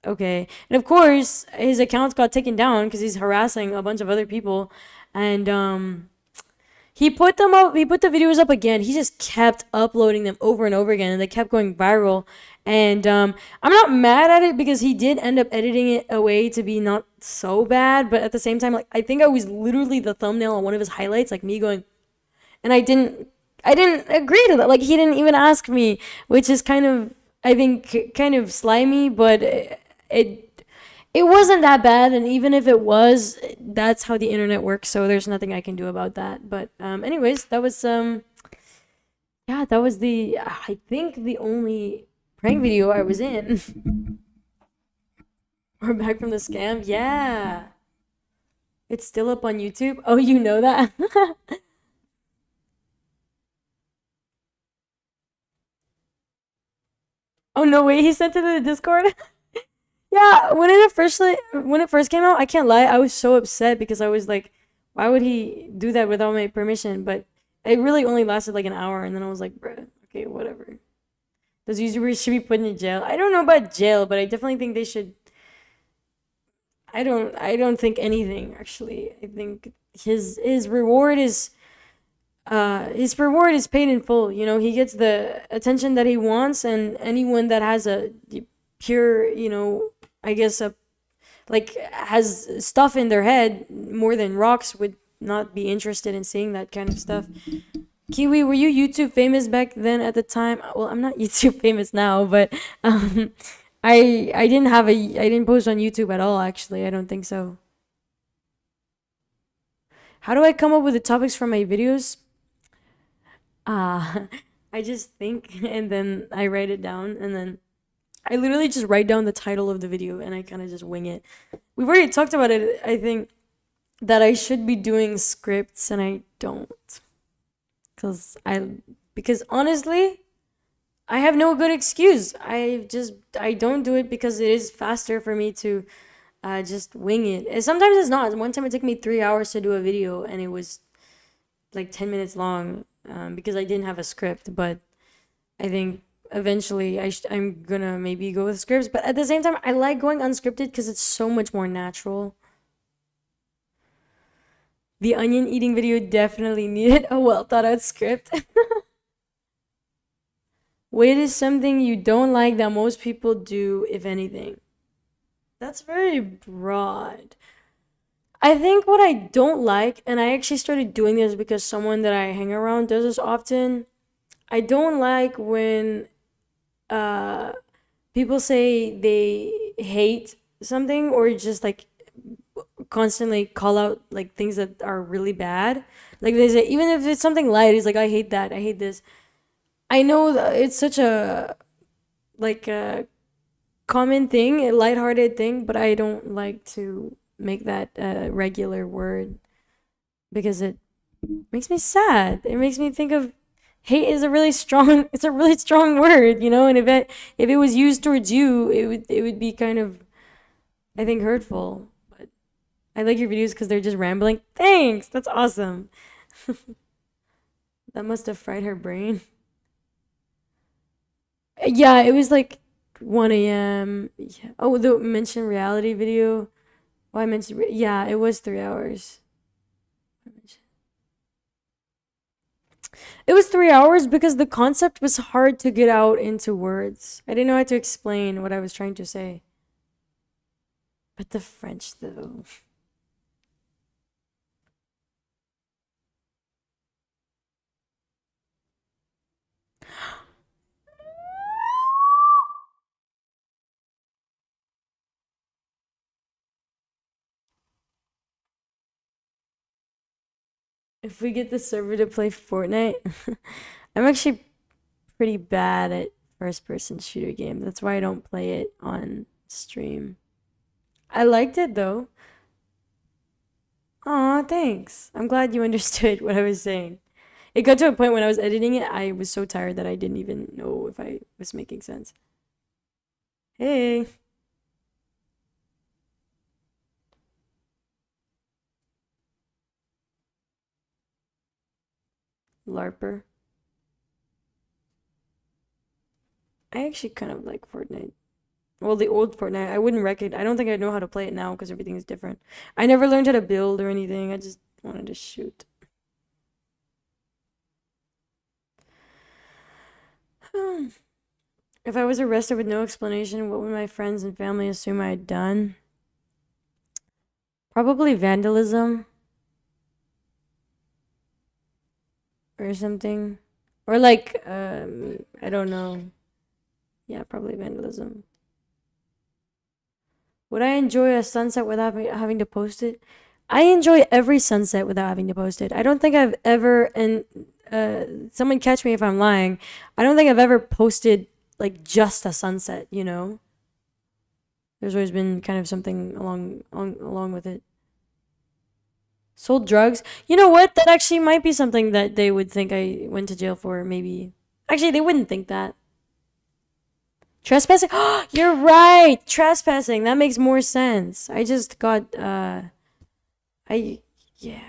Okay. And of course, his accounts got taken down because he's harassing a bunch of other people. And he put them up. He put the videos up again. He just kept uploading them over and over again, and they kept going viral. And I'm not mad at it because he did end up editing it away to be not so bad. But at the same time, like I think I was literally the thumbnail on one of his highlights, like me going, and I didn't agree to that. Like he didn't even ask me, which is kind of, I think, kind of slimy. But it it wasn't that bad, and even if it was, that's how the internet works. So there's nothing I can do about that. But anyways, that was yeah, that was the I think the only prank video I was in. We're back from the scam. Yeah, it's still up on YouTube. Oh, you know that? Oh no way, he sent it to the Discord. Yeah, when it first came out, I can't lie, I was so upset because I was like, why would he do that without my permission? But it really only lasted like an hour, and then I was like, bruh, okay, whatever. Those YouTubers should be put in jail. I don't know about jail, but I definitely think they should. I don't think anything actually. I think his reward is paid in full. He gets the attention that he wants, and anyone that has a pure, I guess a like has stuff in their head more than rocks would not be interested in seeing that kind of stuff. Kiwi, were you YouTube famous back then at the time? Well, I'm not YouTube famous now, but um, I didn't post on YouTube at all. Actually, I don't think so. How do I come up with the topics for my videos? Ah, I just think and then I write it down, and then I literally just write down the title of the video and I kind of just wing it. We've already talked about it. I think that I should be doing scripts and I don't, cuz because honestly, I have no good excuse. I don't do it because it is faster for me to just wing it. And sometimes it's not. One time it took me 3 hours to do a video, and it was like 10 minutes long because I didn't have a script. But I think eventually I'm gonna maybe go with scripts. But at the same time, I like going unscripted because it's so much more natural. The onion eating video definitely needed a well thought out script. What is something you don't like that most people do, if anything? That's very broad. I think what I don't like, and I actually started doing this because someone that I hang around does this often. I don't like when uh, people say they hate something or just like constantly call out like things that are really bad. Like they say, even if it's something light, it's like, I hate that, I hate this. I know that it's such a like a common thing, a lighthearted thing, but I don't like to make that a regular word because it makes me sad. It makes me think of hate is a really strong it's a really strong word, and if it was used towards you, it would be kind of, I think, hurtful. But I like your videos because they're just rambling. Thanks, that's awesome. That must have fried her brain. Yeah, it was like 1 a.m. Yeah. Oh, the mentioned reality video. Oh, I mentioned, yeah, it was 3 hours. It was 3 hours because the concept was hard to get out into words. I didn't know how to explain what I was trying to say. But the French, though. If we get the server to play Fortnite, I'm actually pretty bad at first person shooter games. That's why I don't play it on stream. I liked it though. Aw, thanks. I'm glad you understood what I was saying. It got to a point when I was editing it, I was so tired that I didn't even know if I was making sense. Hey, LARPer. I actually kind of like Fortnite. Well, the old Fortnite. I wouldn't recognize. I don't think I know how to play it now because everything is different. I never learned how to build or anything. I just wanted to shoot. If I was arrested with no explanation, what would my friends and family assume I had done? Probably vandalism or something. Or like, I don't know. Yeah, probably vandalism. Would I enjoy a sunset without having to post it? I enjoy every sunset without having to post it. I don't think I've ever, and someone catch me if I'm lying, I don't think I've ever posted like just a sunset, you know? There's always been kind of something along with it. Sold drugs. You know what? That actually might be something that they would think I went to jail for, maybe. Actually, they wouldn't think that. Trespassing? You're right! Trespassing. That makes more sense. I just got, I, yeah.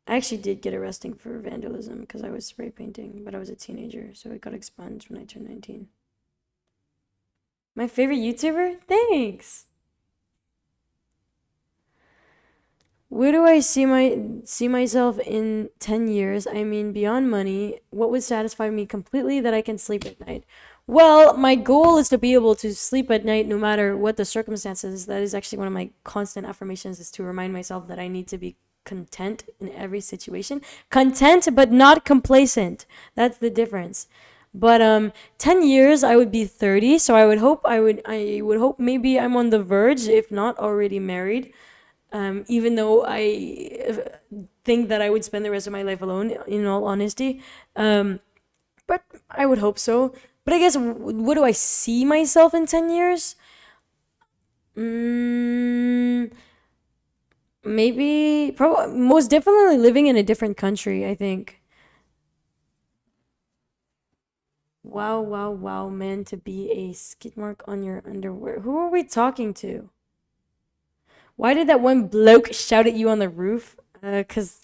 I actually did get arrested for vandalism because I was spray painting, but I was a teenager, so it got expunged when I turned 19. My favorite YouTuber? Thanks! Where do I see myself in 10 years? I mean, beyond money, what would satisfy me completely that I can sleep at night? Well, my goal is to be able to sleep at night no matter what the circumstances. That is actually one of my constant affirmations, is to remind myself that I need to be content in every situation. Content but not complacent. That's the difference. But 10 years I would be 30, so I would hope maybe I'm on the verge, if not already married. Even though I think that I would spend the rest of my life alone, in all honesty. But I would hope so. But I guess, what do I see myself in 10 years? Mm, maybe, probably, most definitely living in a different country, I think. Wow, wow, wow, man, to be a skid mark on your underwear. Who are we talking to? Why did that one bloke shout at you on the roof? 'Cause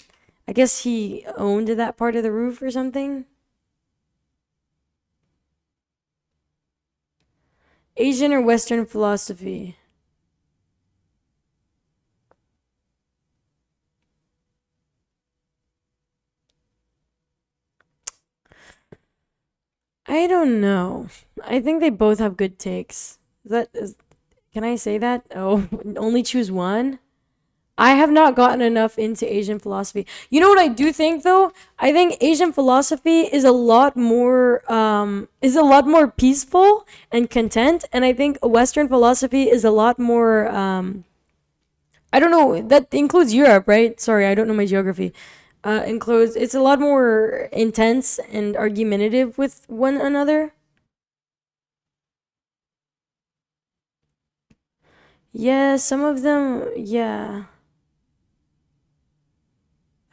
I guess he owned that part of the roof or something. Asian or Western philosophy? I don't know. I think they both have good takes. Can I say that? Oh, only choose one? I have not gotten enough into Asian philosophy. You know what I do think though? I think Asian philosophy is a lot more peaceful and content, and I think Western philosophy is a lot more I don't know, that includes Europe, right? Sorry, I don't know my geography. Includes It's a lot more intense and argumentative with one another. Yeah, some of them, yeah.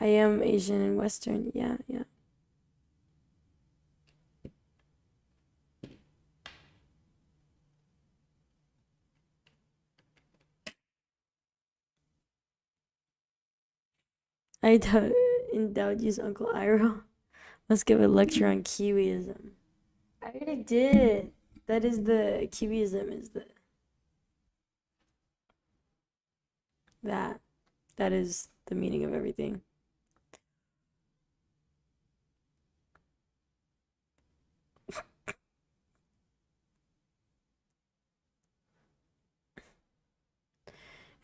I am Asian and Western. Yeah, yeah. I do, endowed use Uncle Iroh. Let's give a lecture on Kiwiism. I already did. That is the Kiwiism is the that. That is the meaning of everything.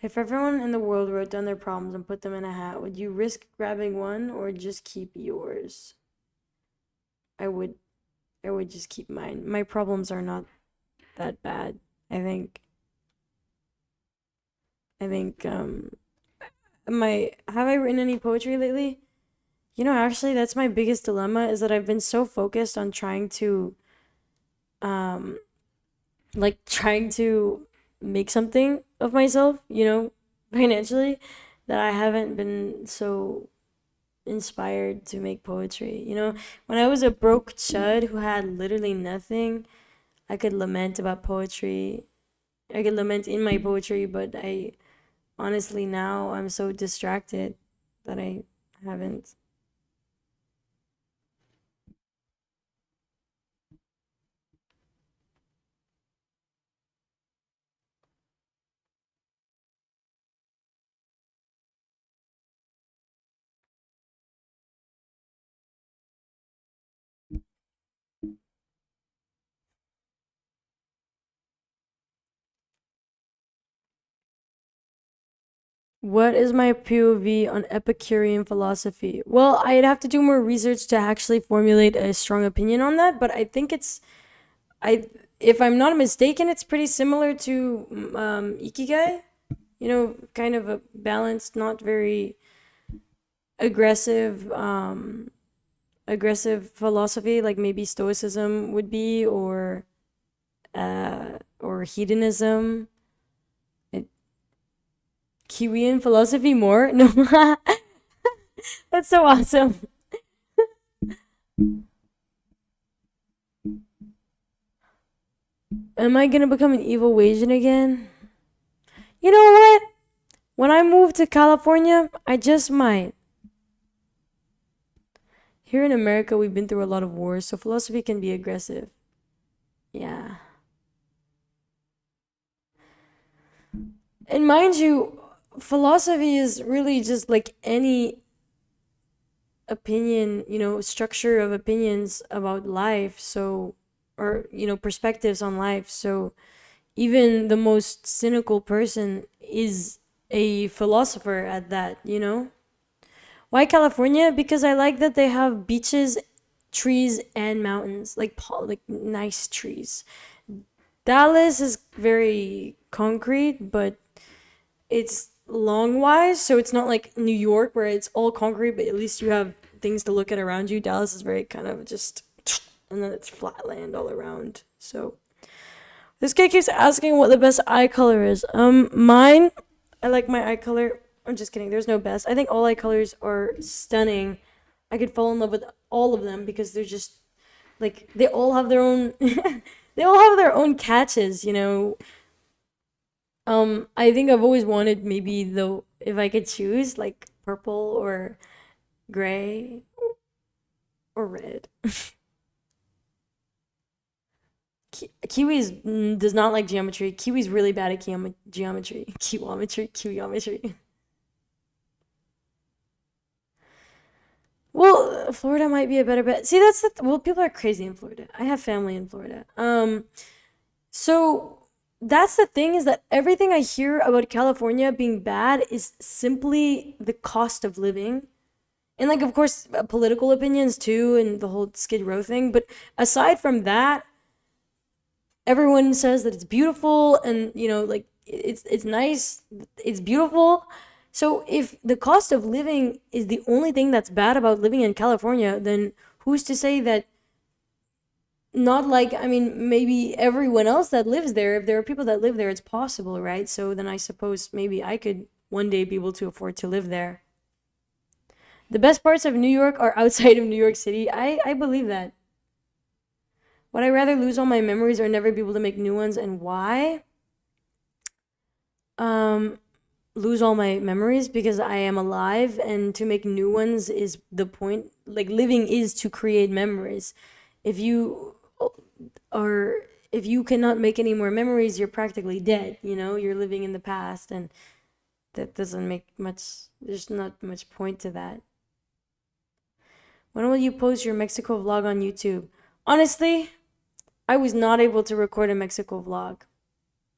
If everyone in the world wrote down their problems and put them in a hat, would you risk grabbing one or just keep yours? I would I would just keep mine. My problems are not that bad. I think I think my have I written any poetry lately? Actually that's my biggest dilemma is that I've been so focused on trying to um trying to make something of myself, financially, that I haven't been so inspired to make poetry. When I was a broke chud who had literally nothing, I could lament about poetry. I could lament in my poetry, but I honestly now I'm so distracted that I haven't. What is my POV on Epicurean philosophy? Well, I'd have to do more research to actually formulate a strong opinion on that, but I think I if I'm not mistaken, it's pretty similar to Ikigai. Kind of a balanced, not very aggressive, aggressive philosophy, like maybe Stoicism would be, or hedonism. It, Kiwian philosophy more? No, that's so awesome. Am I gonna become an evil Asian again? You know what? When I move to California, I just might. Here in America, we've been through a lot of wars, so philosophy can be aggressive. Yeah. And mind you, philosophy is really just like any opinion, structure of opinions about life. So, or, perspectives on life. So, even the most cynical person is a philosopher at that. Why California? Because I like that they have beaches, trees, and mountains, like nice trees. Dallas is very concrete, but it's long wise, so it's not like New York where it's all concrete, but at least you have things to look at around you. Dallas is very kind of just, and then it's flat land all around. So this guy keeps asking what the best eye color is. Mine, I like my eye color. I'm just kidding. There's no best. I think all eye colors are stunning. I could fall in love with all of them because they're just like they all have their own. They all have their own catches. I think I've always wanted maybe though if I could choose like purple or gray or red. Kiwi's does not like geometry. Kiwi's really bad at geometry. Kiwometry. Well, Florida might be a better bet. See, well, people are crazy in Florida. I have family in Florida. So that's the thing is that everything I hear about California being bad is simply the cost of living. And like of course political opinions too and the whole Skid Row thing, but aside from that, everyone says that it's beautiful and like it's nice, it's beautiful. So if the cost of living is the only thing that's bad about living in California, then who's to say that not like I mean maybe everyone else that lives there, if there are people that live there, it's possible, right? So then I suppose maybe I could one day be able to afford to live there. The best parts of New York are outside of New York City. I believe that. Would I rather lose all my memories or never be able to make new ones, and why? Um, lose all my memories because I am alive, and to make new ones is the point. Like, living is to create memories. If you are, if you cannot make any more memories, you're practically dead, you know? You're living in the past, and that doesn't make much, there's not much point to that. When will you post your Mexico vlog on YouTube? Honestly, I was not able to record a Mexico vlog.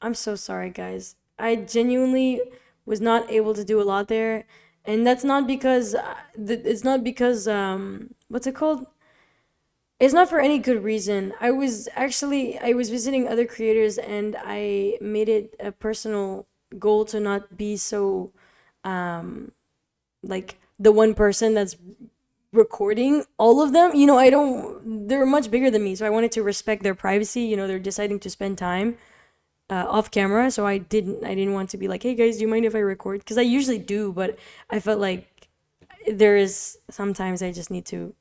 I'm so sorry, guys. I genuinely was not able to do a lot there, and that's not because it's not because what's it called? It's not for any good reason. I was visiting other creators, and I made it a personal goal to not be so like the one person that's recording all of them. You know, I don't, they're much bigger than me, so I wanted to respect their privacy. You know, they're deciding to spend time off camera, so I didn't want to be like, hey guys, do you mind if I record? Because I usually do, but I felt like there is sometimes I just need to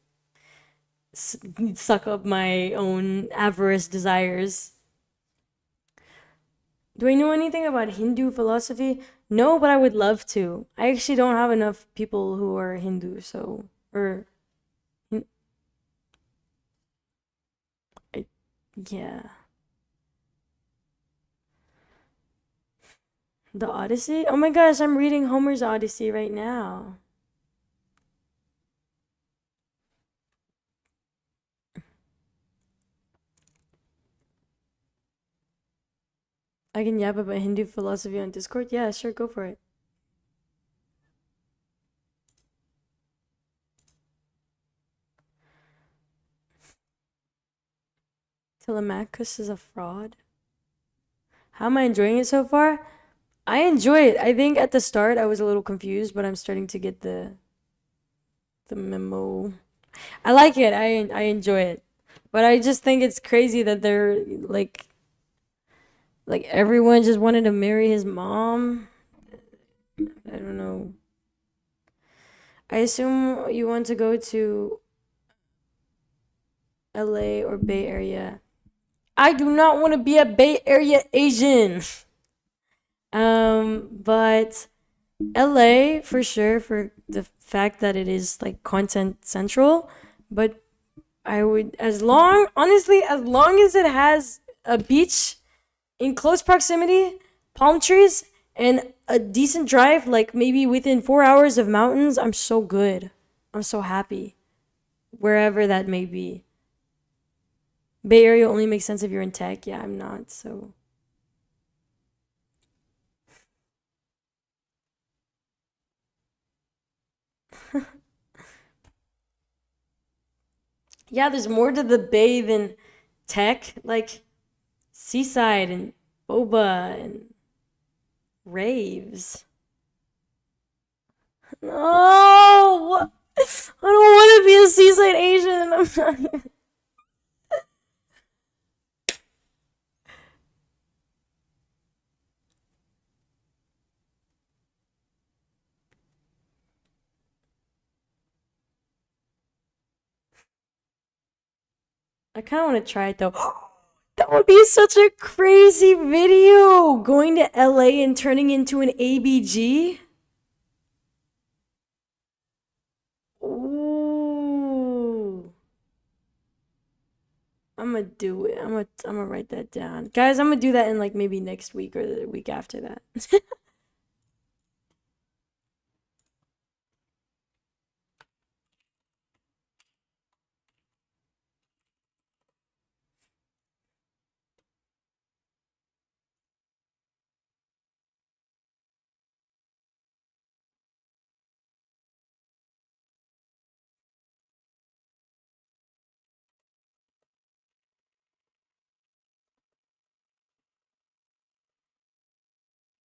suck up my own avarice desires. Do I know anything about Hindu philosophy? No, but I would love to. I actually don't have enough people who are Hindu, so, or I, yeah. The Odyssey? Oh my gosh, I'm reading Homer's Odyssey right now. I can yap about Hindu philosophy on Discord? Yeah, sure, go for it. Telemachus is a fraud. How am I enjoying it so far? I enjoy it. I think at the start I was a little confused, but I'm starting to get the memo. I like it. I enjoy it. But I just think it's crazy that they're like everyone just wanted to marry his mom. I don't know. I assume you want to go to LA or Bay Area. I do not want to be a Bay Area Asian. But LA for sure, for the fact that it is like content central, but I would, as long, honestly, as long as it has a beach in close proximity, palm trees, and a decent drive, like maybe within 4 hours of mountains, I'm so good. I'm so happy. Wherever that may be. Bay Area only makes sense if you're in tech. Yeah, I'm not, so. Yeah, there's more to the Bay than tech. Like, seaside and boba and raves. No! I don't want to be a seaside Asian. I'm not. I kind of want to try it though. That would be such a crazy video. Going to LA and turning into an ABG. Ooh. I'm gonna do it. I'm gonna write that down. Guys, I'm gonna do that in like maybe next week or the week after that.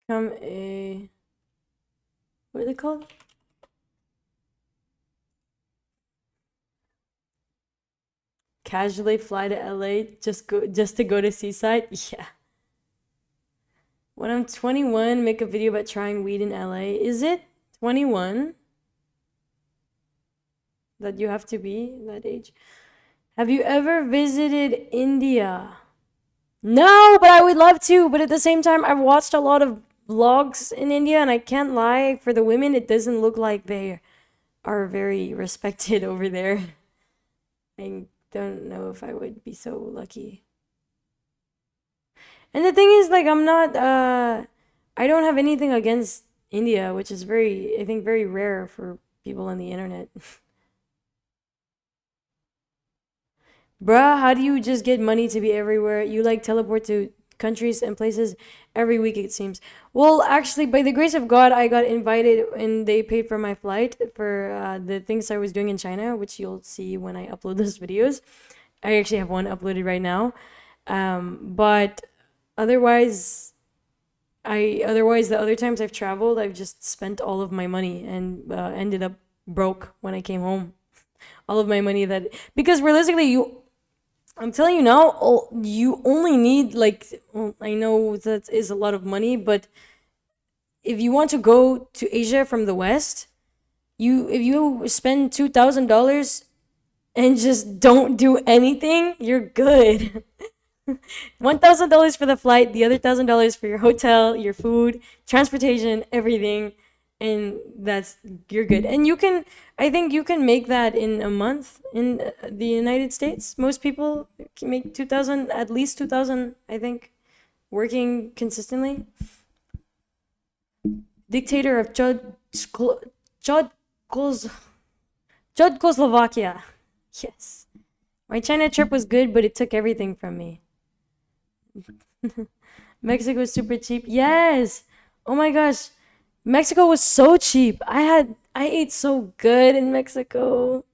Come a, what are they called? Casually fly to LA just to go to Seaside? Yeah. When I'm 21, make a video about trying weed in LA. Is it 21 that you have to be that age? Have you ever visited India? No, but I would love to. But at the same time, I've watched a lot of vlogs in India, and I can't lie, for the women, it doesn't look like they are very respected over there. I don't know if I would be so lucky. And the thing is, like, I don't have anything against India, which is very, I think, very rare for people on the internet. Bruh, how do you just get money to be everywhere? You like teleport to countries and places every week, it seems. Well, actually, by the grace of God, I got invited and they paid for my flight for the things I was doing in China, which you'll see when I upload those videos. I actually have one uploaded right now. But otherwise, otherwise the other times I've traveled, I've just spent all of my money and ended up broke when I came home. All of my money that because realistically, I'm telling you now, you only need like well, I know that is a lot of money, but if you want to go to Asia from the West, you if you spend $2,000 and just don't do anything, you're good. $1,000 for the flight, the other $1,000 for your hotel, your food, transportation, everything, and that's you're good. And I think you can make that in a month in the United States. Most people can make 2,000, at least 2,000, I think, working consistently. Dictator of Chud, Czechoslovakia. Yes. My China trip was good, but it took everything from me. Mexico was super cheap. Yes. Oh my gosh. Mexico was so cheap. I ate so good in Mexico.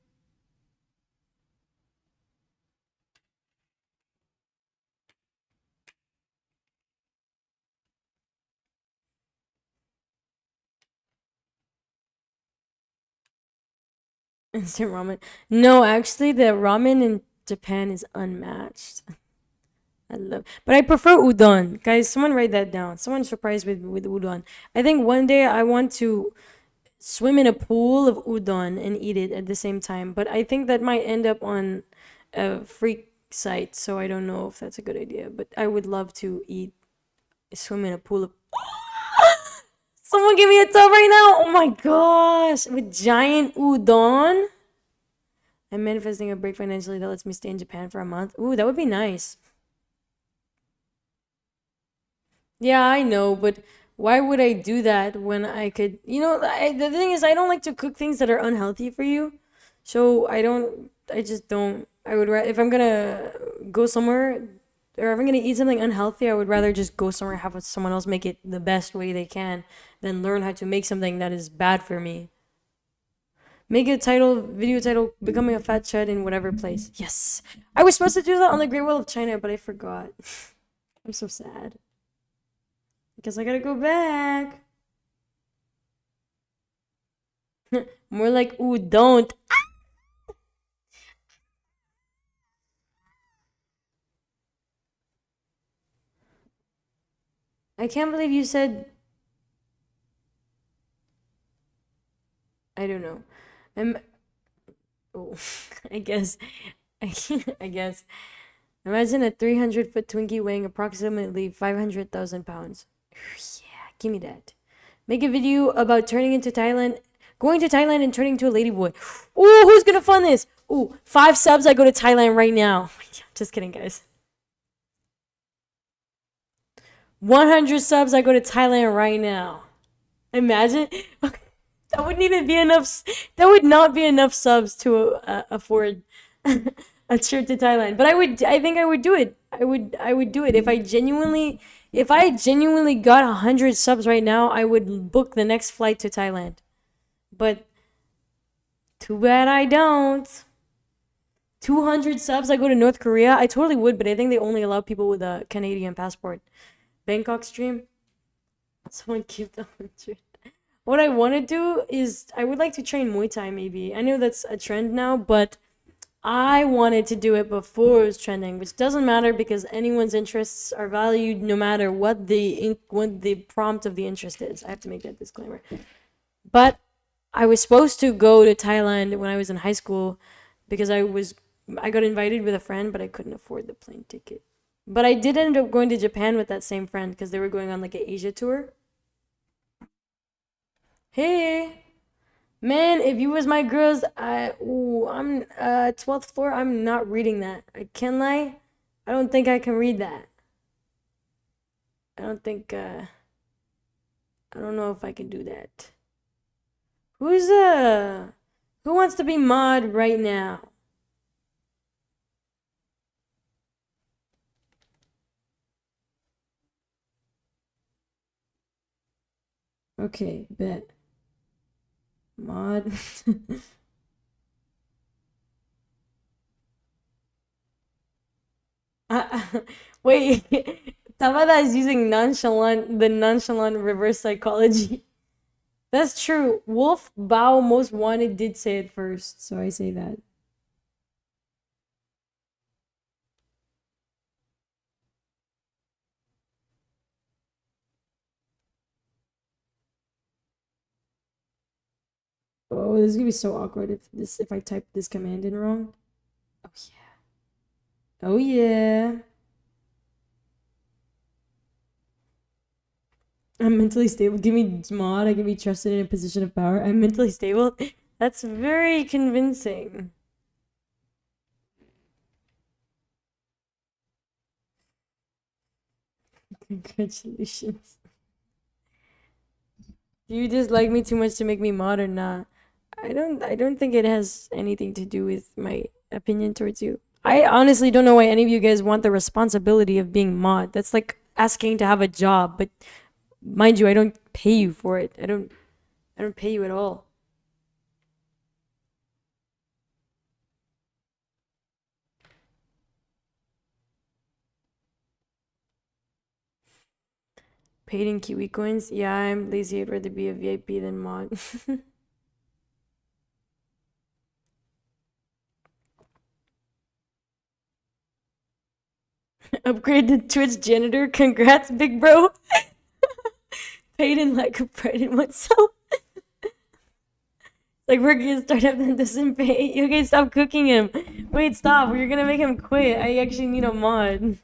Instant ramen. No, actually the ramen in Japan is unmatched. But I prefer udon. Guys, someone write that down. Someone surprised with udon. I think one day I want to swim in a pool of udon and eat it at the same time. But I think that might end up on a freak site, so I don't know if that's a good idea. But I would love to swim in a pool of. Someone give me a tub right now! Oh my gosh! With giant udon? I'm manifesting a break financially that lets me stay in Japan for a month. Ooh, that would be nice. Yeah, I know, but why would I do that when I could, the thing is, I don't like to cook things that are unhealthy for you. So I just don't, if I'm gonna go somewhere, or if I'm gonna eat something unhealthy, I would rather just go somewhere, have someone else make it the best way they can, than learn how to make something that is bad for me. Make a video title, Becoming a Fat Chud in Whatever Place. Yes! I was supposed to do that on the Great Wall of China, but I forgot. I'm so sad. Guess I gotta go back. More like, ooh, don't. I can't believe you said. I don't know. I'm. Oh, I guess. I guess. Imagine a 300-foot Twinkie weighing approximately 500,000 pounds. Yeah, give me that. Make a video about going to Thailand and turning into a ladyboy. Ooh, who's gonna fund this? Ooh, 5 subs, I go to Thailand right now. Just kidding, guys. 100 subs, I go to Thailand right now. Imagine. That wouldn't even be enough. That would not be enough subs to afford a trip to Thailand. But I think I would do it. I would do it if I genuinely got 100 subs right now. I would book the next flight to Thailand. But too bad I don't. 200 subs, I go to North Korea. I totally would, but I think they only allow people with a Canadian passport. Bangkok stream. Someone keep the 100. What I want to do is I would like to train Muay Thai maybe. I know that's a trend now, but I wanted to do it before it was trending, which doesn't matter because anyone's interests are valued no matter what the prompt of the interest is. I have to make that disclaimer. But I was supposed to go to Thailand when I was in high school because I got invited with a friend, but I couldn't afford the plane ticket. But I did end up going to Japan with that same friend because they were going on like an Asia tour. Hey, man, if you was my girls, I'm 12th floor. I'm not reading that. I can't lie. I don't think I can read that. I don't think I don't know if I can do that. Who's who wants to be mod right now? Okay, bet. Mod. Wait, Tabata is using the nonchalant reverse psychology. That's true. Wolf Bao Most Wanted did say it first, so I say that. Oh, this is gonna be so awkward if I type this command in wrong. Oh yeah. Oh yeah. I'm mentally stable. Give me mod. I can be trusted in a position of power. I'm mentally stable. That's very convincing. Congratulations. Do you dislike me too much to make me mod or not? I don't think it has anything to do with my opinion towards you. I honestly don't know why any of you guys want the responsibility of being mod. That's like asking to have a job, but mind you, I don't pay you for it. I don't pay you at all. Paid in Kiwi coins? Yeah, I'm lazy. I'd rather be a VIP than mod. Upgrade to Twitch janitor. Congrats, big bro. Paid in like a pride in oneself. Like working a startup that doesn't pay. You guys stop cooking him. Wait, stop. You're gonna make him quit. I actually need a mod.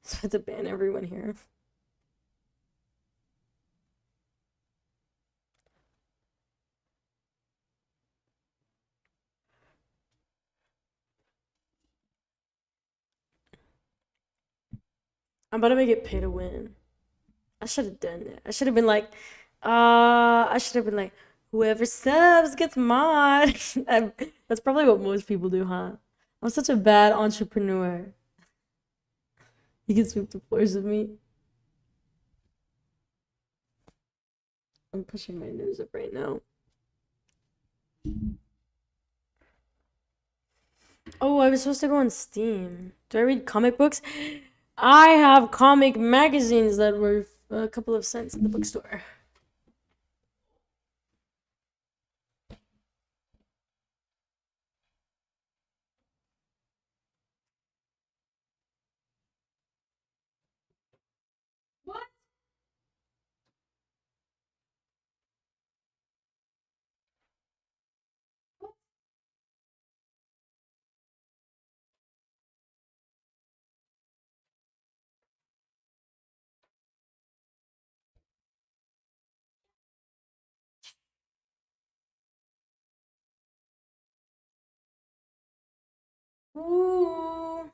So to ban everyone here. I'm about to make it pay to win. I should have done it. I should have been like, I should have been like, whoever subs gets mod. That's probably what most people do, huh? I'm such a bad entrepreneur. You can sweep the floors with me. I'm pushing my nose up right now. Oh, I was supposed to go on Steam. Do I read comic books? I have comic magazines that were a couple of cents in the bookstore. What? Ooh.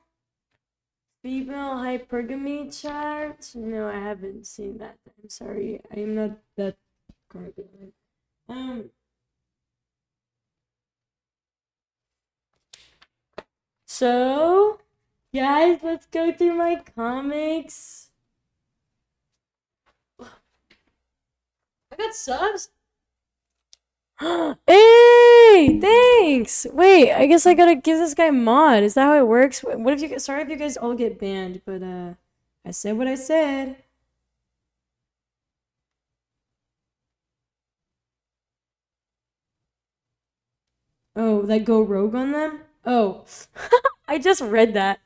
Female hypergamy chart? No, I haven't seen that. I'm sorry. I'm not that correct. Um, so, guys, let's go through my comics. I got subs. Hey, thanks. Wait, I guess I gotta give this guy mod. Is that how it works? What if you? Sorry if you guys all get banned, but I said what I said. Oh, that go rogue on them? Oh, I just read that.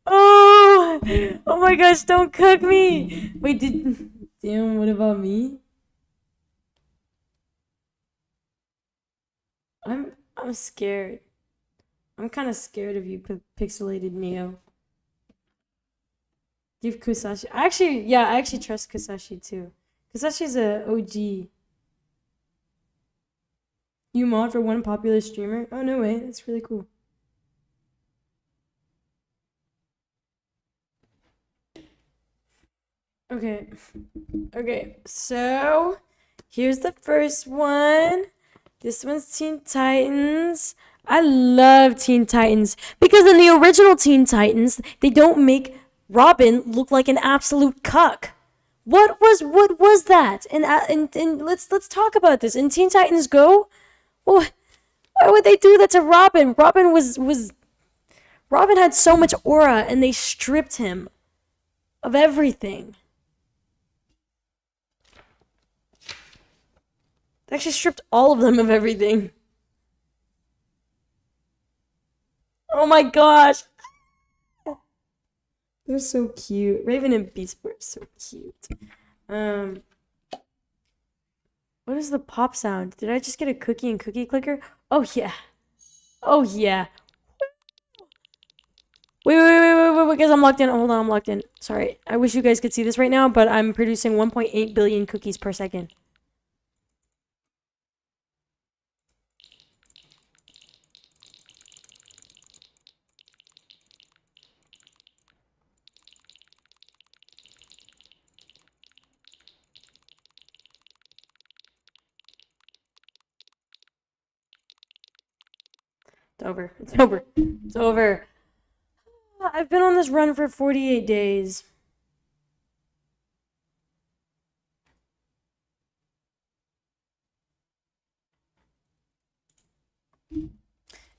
Oh, oh my gosh! Don't cook me. Wait, damn? What about me? I'm scared. I'm kind of scared of you, pixelated Neo. Give Kusashi. Actually, yeah, I actually trust Kusashi too. Kusashi's a OG. You mod for one popular streamer? Oh no way, that's really cool. Okay. Okay, so here's the first one. This one's Teen Titans. I love Teen Titans because in the original Teen Titans, they don't make Robin look like an absolute cuck. What was that? And let's talk about this. In Teen Titans Go, well, why would they do that to Robin? Robin had so much aura and they stripped him of everything. They actually stripped all of them of everything. Oh my gosh. They're so cute. Raven and Beast are so cute. What is the pop sound? Did I just get a cookie and cookie clicker? Oh yeah. Oh yeah. Wait, guys, I'm locked in. Hold on, I'm locked in. Sorry. I wish you guys could see this right now, but I'm producing 1.8 billion cookies per second. It's over. It's over. It's over. I've been on this run for 48 days.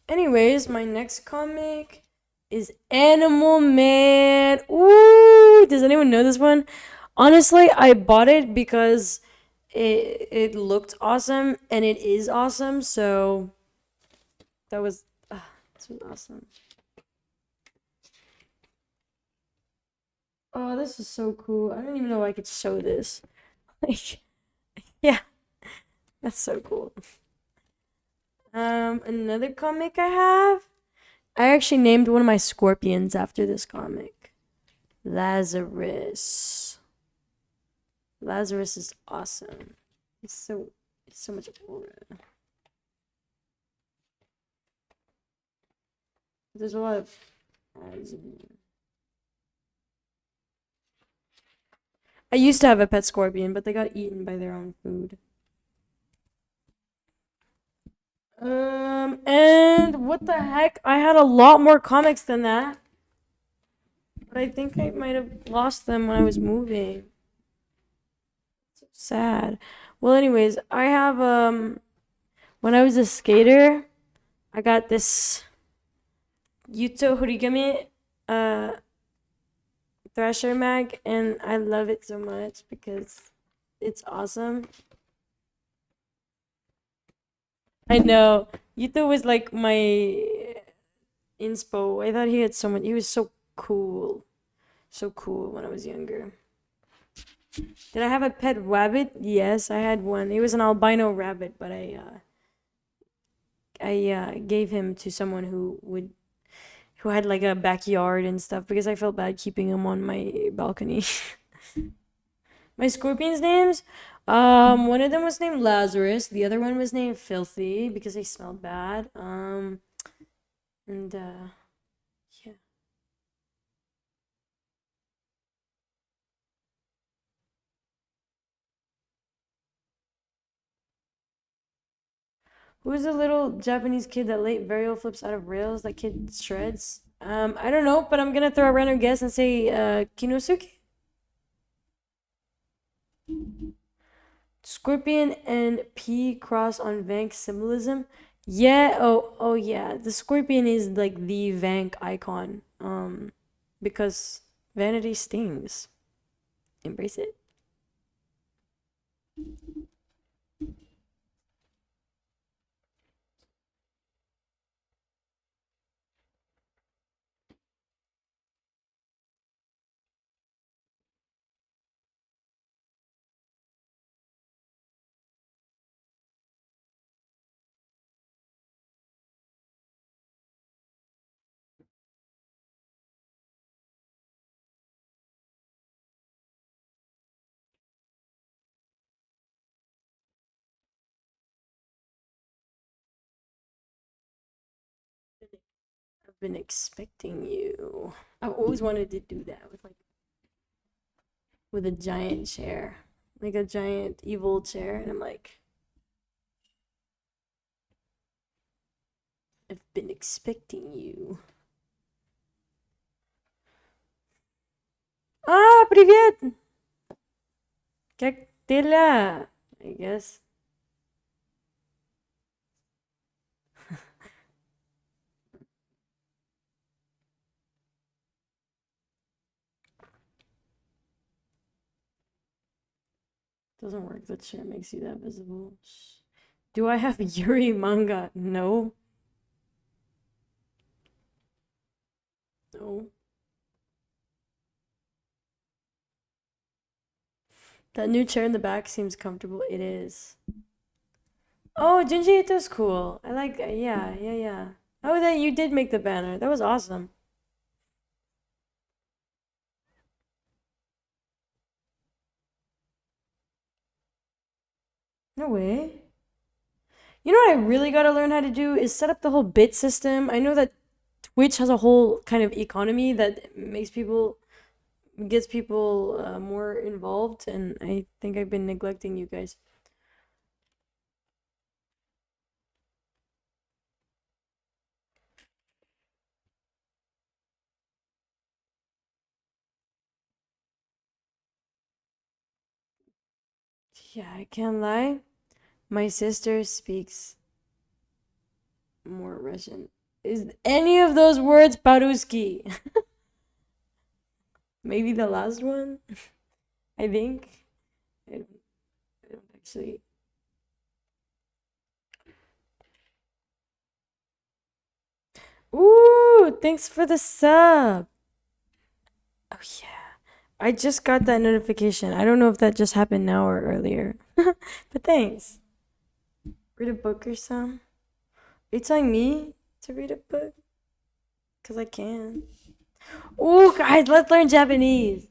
Anyways, my next comic is Animal Man. Ooh, does anyone know this one? Honestly, I bought it because it looked awesome and it is awesome. So this was awesome. Oh, this is so cool. I don't even know if I could show this. Like, yeah, that's so cool. Another comic I have. I actually named one of my scorpions after this comic. Lazarus. Lazarus is awesome. It's so much aura. There's a lot of ads in here. I used to have a pet scorpion, but they got eaten by their own food. And what the heck? I had a lot more comics than that. But I think I might have lost them when I was moving. So sad. Well, anyways, I have when I was a skater, I got this Yuto Horigami Thrasher mag, and I love it so much because it's awesome. I know. Yuto was like my inspo. I thought he had so much. He was so cool. So cool when I was younger. Did I have a pet rabbit? Yes, I had one. He was an albino rabbit, but I gave him to someone who had like a backyard and stuff because I felt bad keeping him on my balcony. My scorpions names? One of them was named Lazarus. The other one was named Filthy because they smelled bad. And yeah. Who's the little Japanese kid that late varial flips out of rails? That kid shreds. I don't know, but I'm gonna throw a random guess and say Kinosuke. Scorpion and P cross on Vank symbolism. Yeah, oh yeah. The scorpion is like the Vank icon. Because vanity stings. Embrace it. been expecting you. I've always wanted to do that with a giant chair, like a giant evil chair, and I'm like, I've been expecting you. Ah, привет! Как дела? I guess. Doesn't work. The chair makes you that visible. Do I have Yuri manga? No. No. That new chair in the back seems comfortable. It is. Oh, Junji Ito's cool. I like. Yeah. Oh, that you did make the banner. That was awesome. No way. You know what I really gotta learn how to do is set up the whole bit system. I know that Twitch has a whole kind of economy that makes people gets people more involved, and I think I've been neglecting you guys. Yeah, I can't lie. My sister speaks more Russian. Is any of those words Paruski? Maybe the last one? I think. I don't actually. Ooh, thanks for the sub. Oh, yeah. I just got that notification. I don't know if that just happened now or earlier. But thanks. Read a book or some? Are you telling me to read a book? Because I can. Ooh, guys, let's learn Japanese.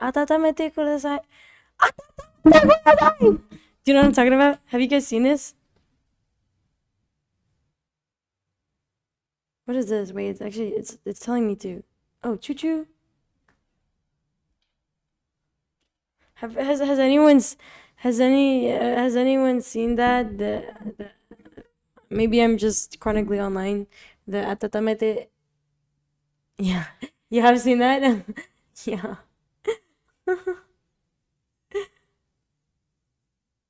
Atatamete kudasai. Atatamete kudasai! Do you know what I'm talking about? Have you guys seen this? What is this? Wait, it's telling me to. Oh, choo choo. Has anyone seen that? Maybe I'm just chronically online. The atatamete. Yeah, you have seen that. Yeah.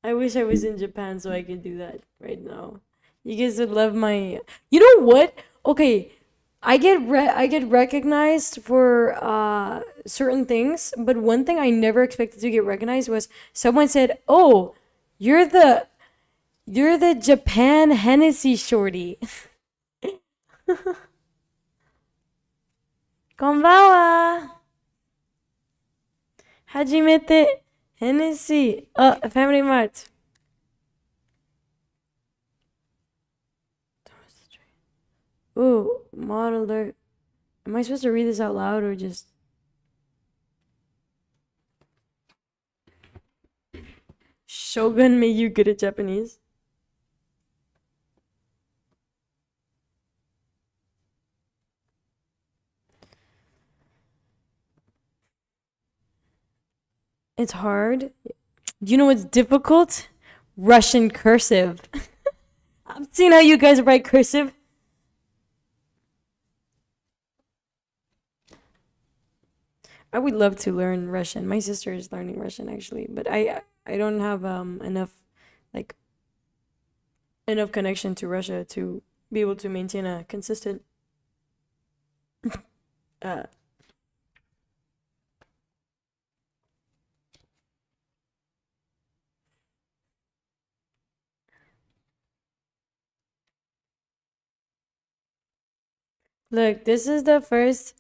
I wish I was in Japan so I could do that right now. You guys would love my. You know what? Okay, I get recognized for certain things, but one thing I never expected to get recognized was someone said, "Oh, you're the Japan Hennessy shorty." Konbanwa. Hajimete Hennessy. Family Mart. Ooh, model alert. Am I supposed to read this out loud or just? Shogun made you good at Japanese? It's hard. Do you know what's difficult? Russian cursive. I've seen how you guys write cursive. I would love to learn Russian. My sister is learning Russian actually, but I don't have like enough connection to Russia to be able to maintain a consistent uh look, this is the first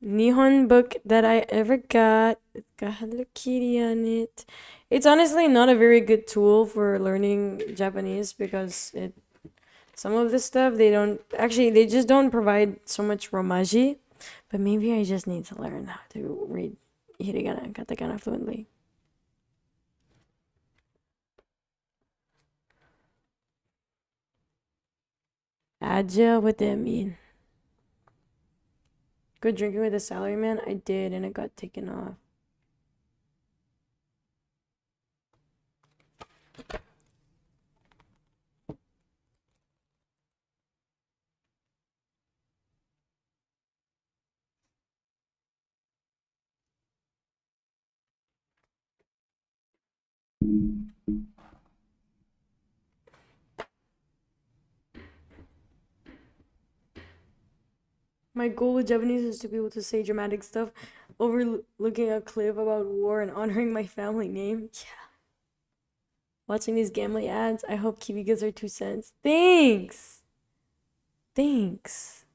Nihon book that I ever got. It's got Hello Kitty on it. It's honestly not a very good tool for learning Japanese because some of the stuff they just don't provide so much romaji. But maybe I just need to learn how to read hiragana and katakana fluently. Aja, what that mean? Go drinking with a salaryman? I did, and it got taken off. My goal with Japanese is to be able to say dramatic stuff, overlooking a clip about war and honoring my family name. Yeah. Watching these gambling ads, I hope Kiwi gives her 2 cents. Thanks! Thanks.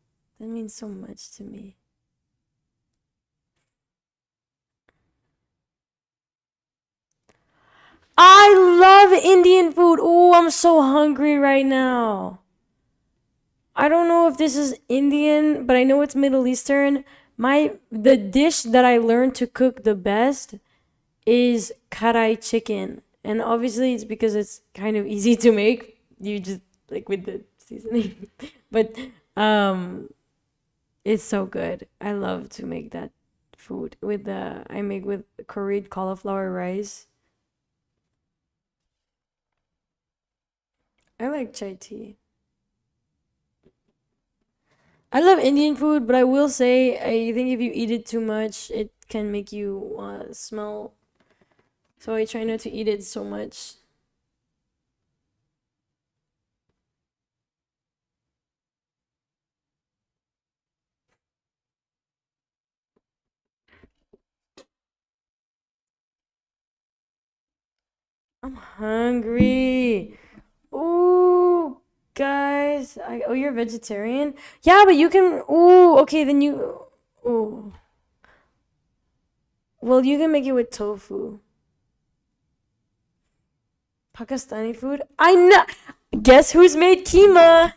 That means so much to me. I love Indian food. Oh, I'm so hungry right now. I don't know if this is Indian, but I know it's Middle Eastern. The dish that I learned to cook the best is karai chicken. And obviously it's because it's kind of easy to make. You just like with the seasoning. But it's so good. I love to make that food with I make with curried cauliflower rice. I like chai tea. I love Indian food, but I will say I think if you eat it too much, it can make you smell. So I try not to eat it so much. I'm hungry. Ooh, guys. Oh, you're vegetarian? Yeah, but you can. Ooh, okay, then you. Ooh. Well, you can make it with tofu. Pakistani food? I know. Guess who's made keema?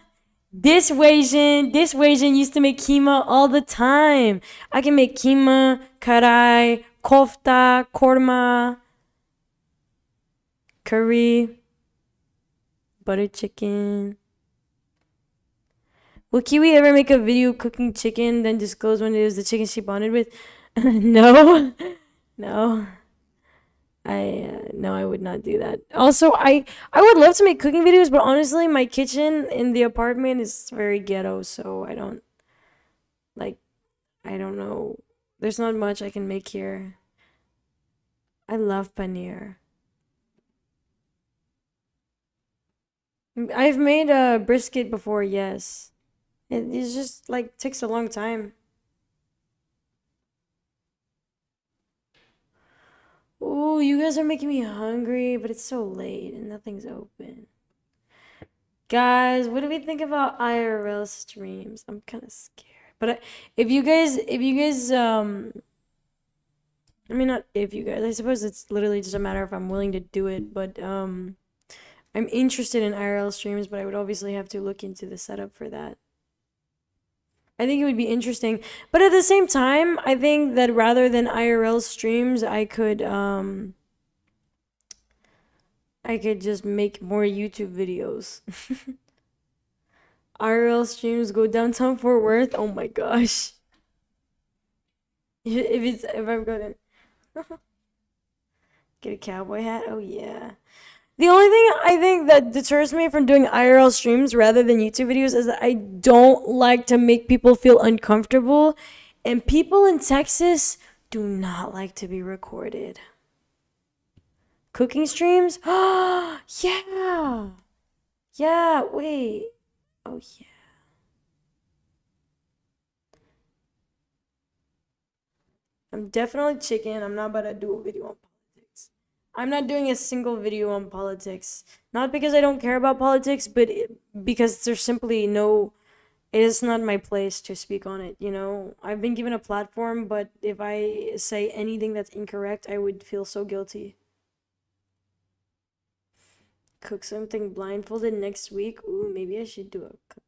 This Wasian used to make keema all the time. I can make keema, karai, kofta, korma, curry, butter chicken. Will Kiwi ever make a video cooking chicken, then disclose when it was the chicken she bonded with? No, no. No, I would not do that. Also, I would love to make cooking videos, but honestly, my kitchen in the apartment is very ghetto, so I don't like. I don't know. There's not much I can make here. I love paneer. I've made a brisket before, yes. It just like takes a long time. Ooh, you guys are making me hungry, but it's so late and nothing's open. Guys, what do we think about IRL streams? I'm kind of scared. But if you guys, I mean, not if you guys, I suppose it's literally just a matter if I'm willing to do it, but, I'm interested in IRL streams, but I would obviously have to look into the setup for that. I think it would be interesting. But at the same time, I think that rather than IRL streams, I could just make more YouTube videos. IRL streams go downtown Fort Worth. Oh my gosh. If I'm gonna get a cowboy hat, oh yeah. The only thing I think that deters me from doing IRL streams rather than YouTube videos is that I don't like to make people feel uncomfortable, and people in Texas do not like to be recorded. Cooking streams? Yeah. Yeah, wait. Oh, yeah. I'm definitely chicken. I'm not about to do a video on politics. I'm not doing a single video on politics. Not because I don't care about politics, but because there's simply no it is not my place to speak on it, you know? I've been given a platform, but if I say anything that's incorrect, I would feel so guilty. Cook something blindfolded next week. Ooh, maybe I should do a cook.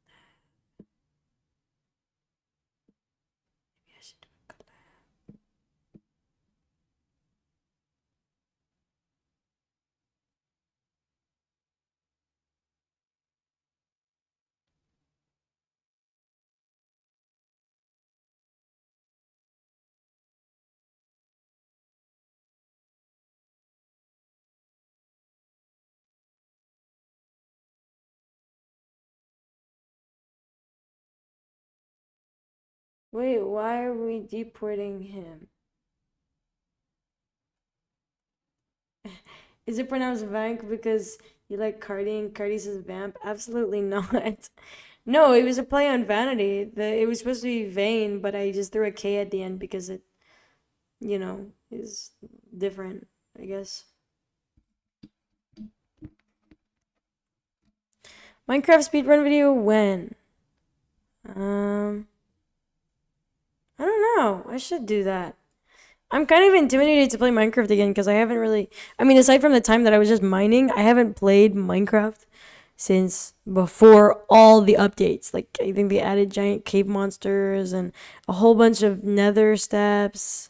Maybe I should do a cook. Wait, why are we deporting him? Is it pronounced Vank because you like Cardi and Cardi says vamp? Absolutely not. No, it was a play on vanity. It was supposed to be vain, but I just threw a K at the end because it, is different, I guess. Minecraft speedrun video when? Um, I don't know. I should do that. I'm kind of intimidated to play Minecraft again because I haven't really. I mean, aside from the time that I was just mining, I haven't played Minecraft since before all the updates. Like, I think they added giant cave monsters and a whole bunch of nether steps.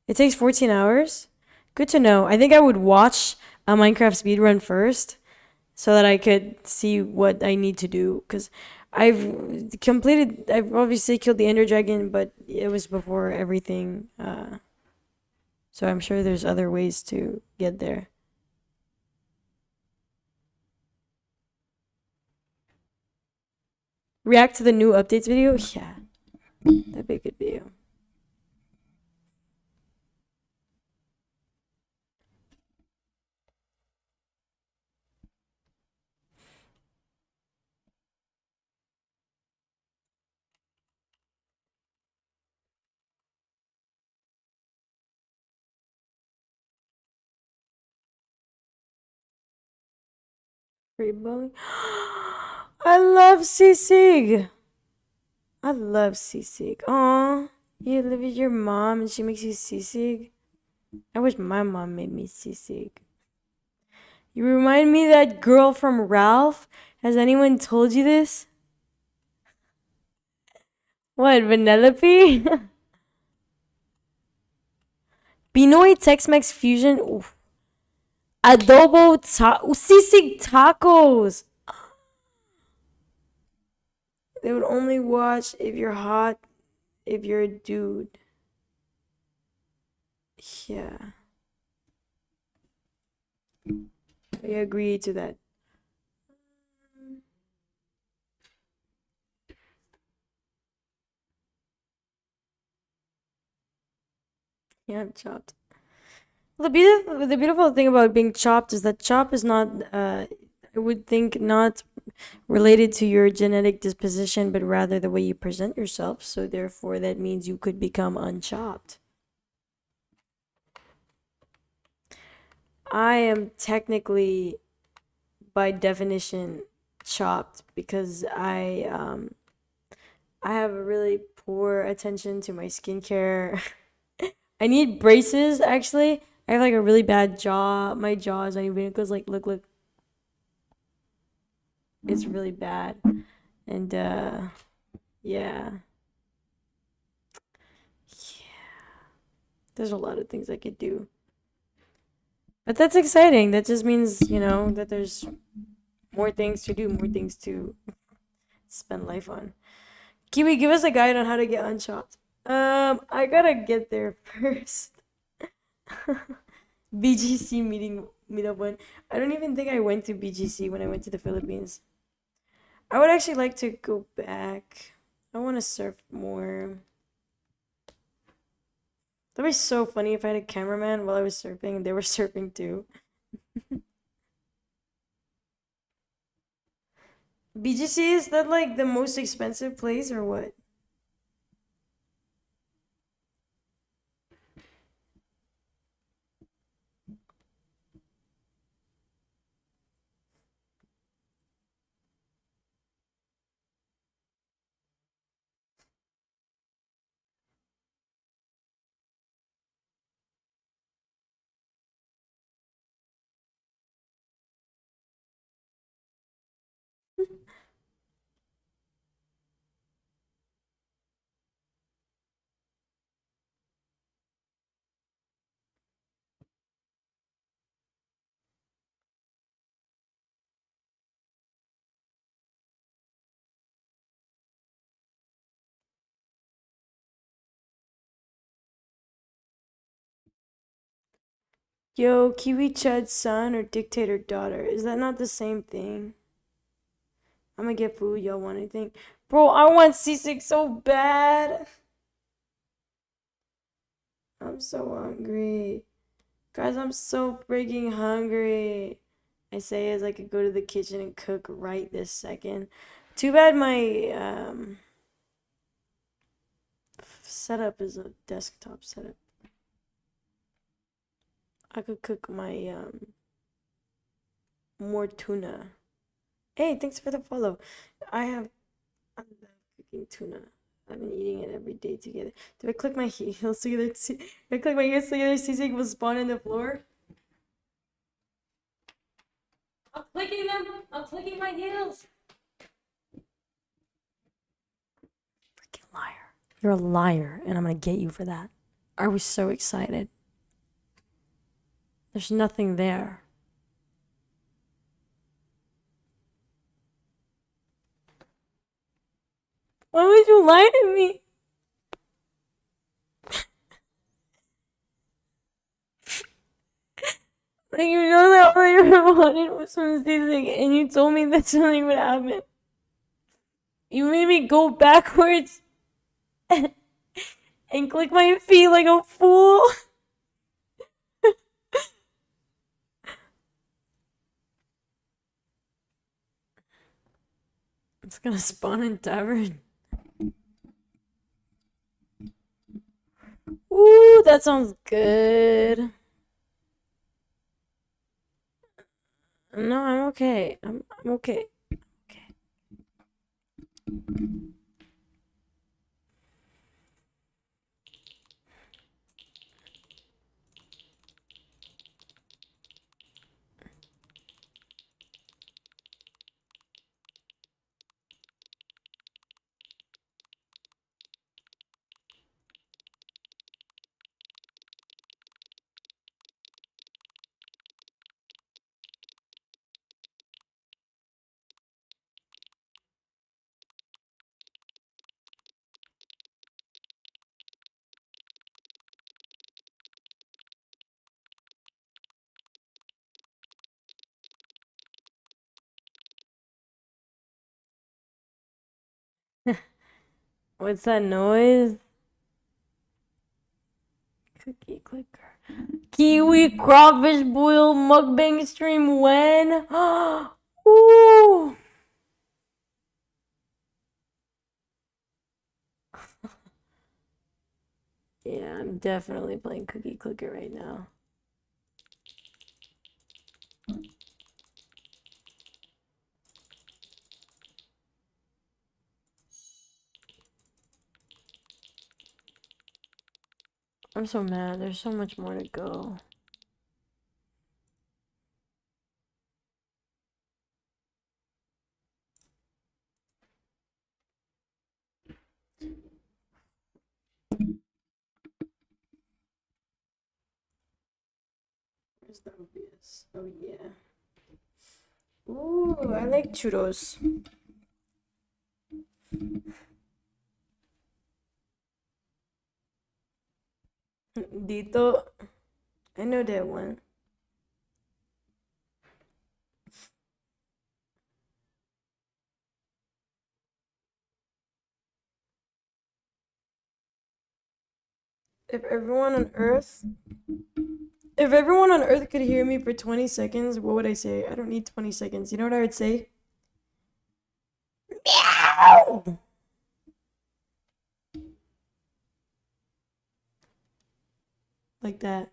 It takes 14 hours? Good to know. I think I would watch a Minecraft speedrun first so that I could see what I need to do. Because I've obviously killed the Ender Dragon, but it was before everything. So I'm sure there's other ways to get there. React to the new updates video? Yeah, that'd be a good video. Free bowling. I love Sisig. I love sisig. Aw, you live with your mom and she makes you sisig. I wish my mom made me sisig. You remind me of that girl from Ralph. Has anyone told you this? What, Vanellope? Pinoy Tex-Mex fusion. Oof. Sisig tacos. They would only watch if you're hot, if you're a dude. Yeah, I agree to that. Yeah, I'm chopped. The beautiful thing about being chopped is that chop is not, I would think, not related to your genetic disposition, but rather the way you present yourself. So therefore, that means you could become unchopped. I am technically, by definition, chopped because I have a really poor attention to my skincare. I need braces actually. I have like a really bad jaw. My jaw is not even, it goes like, look, it's really bad. And yeah. There's a lot of things I could do. But that's exciting. That just means, that there's more things to do, more things to spend life on. Kiwi, give us a guide on how to get unchopped. I gotta get there first. BGC meetup one. I don't even think I went to BGC when I went to the Philippines. I would actually like to go back. I want to surf more. That'd be so funny if I had a cameraman while I was surfing and they were surfing too. BGC, is that like the most expensive place or what? Yo, Kiwi Chud's son or dictator daughter? Is that not the same thing? I'm gonna get food. Y'all want anything? Bro, I want C6 so bad. I'm so hungry. Guys, I'm so freaking hungry. I say as I could go to the kitchen and cook right this second. Too bad my setup is a desktop setup. I could cook my more tuna. Hey, thanks for the follow. I love cooking tuna. I've been eating it every day together. Do I click my heels together? If I click my heels together, CC will spawn in the floor. I'm clicking them. I'm clicking my heels. Freaking liar. You're a liar, and I'm gonna get you for that. I was so excited. There's nothing there. Why would you lie to me? Like, you know that all I ever wanted was some seasoning, and you told me that something would happen. You made me go backwards and click my feet like a fool. It's gonna spawn in tavern. Ooh, that sounds good. No, I'm okay. I'm okay. Okay. What's that noise? Cookie clicker. Kiwi crawfish boil mukbang stream when? Ooh. Yeah, I'm definitely playing Cookie Clicker right now. I'm so mad. There's so much more to go. Where's the OBS? Oh, yeah. Ooh, I like churros. Dito. I know that one. If everyone on Earth If everyone on Earth could hear me for 20 seconds, what would I say? I don't need 20 seconds. You know what I would say? Meow! Like that.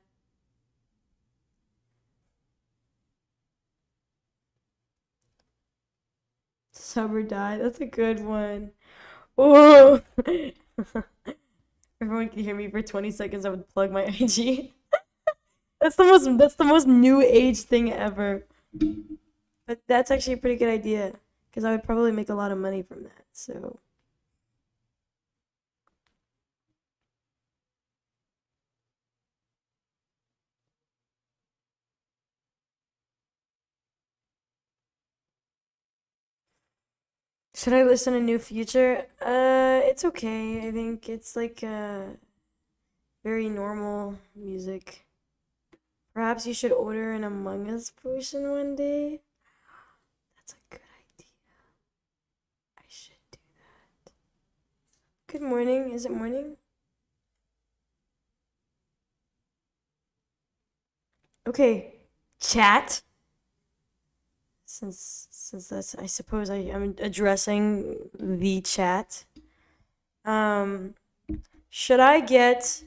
Sub or die. That's a good one. Oh! Everyone could hear me for 20 seconds, I would plug my IG. That's the most new age thing ever. But that's actually a pretty good idea. Because I would probably make a lot of money from that. So should I listen to New Future? It's okay. I think it's like very normal music. Perhaps you should order an Among Us potion one day. That's a good idea. I should do that. Good morning. Is it morning? Okay, chat. Since that's, I suppose I'm addressing the chat. Should I get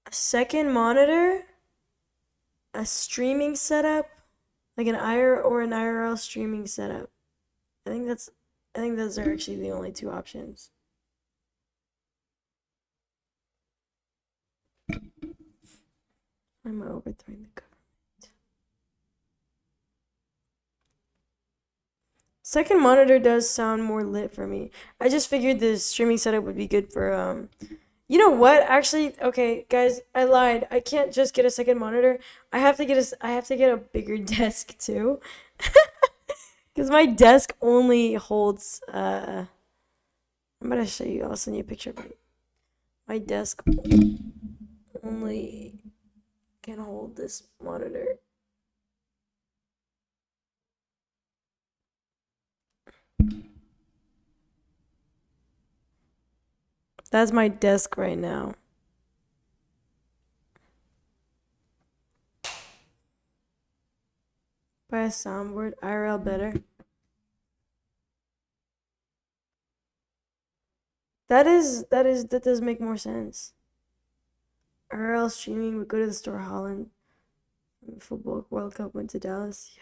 a second monitor, a streaming setup, like an IRL streaming setup? I think those are actually the only two options. I'm overthrowing the government. Second monitor does sound more lit for me. I just figured the streaming setup would be good for you know what? Actually, okay, guys, I lied. I can't just get a second monitor. I have to get a bigger desk too. Cuz my desk only holds I'm going to show you. I'll send you a picture of it. My desk only can hold this monitor. That's my desk right now. Buy a soundboard. IRL better. That does make more sense. IRL streaming would go to the store. Holland football World Cup went to Dallas.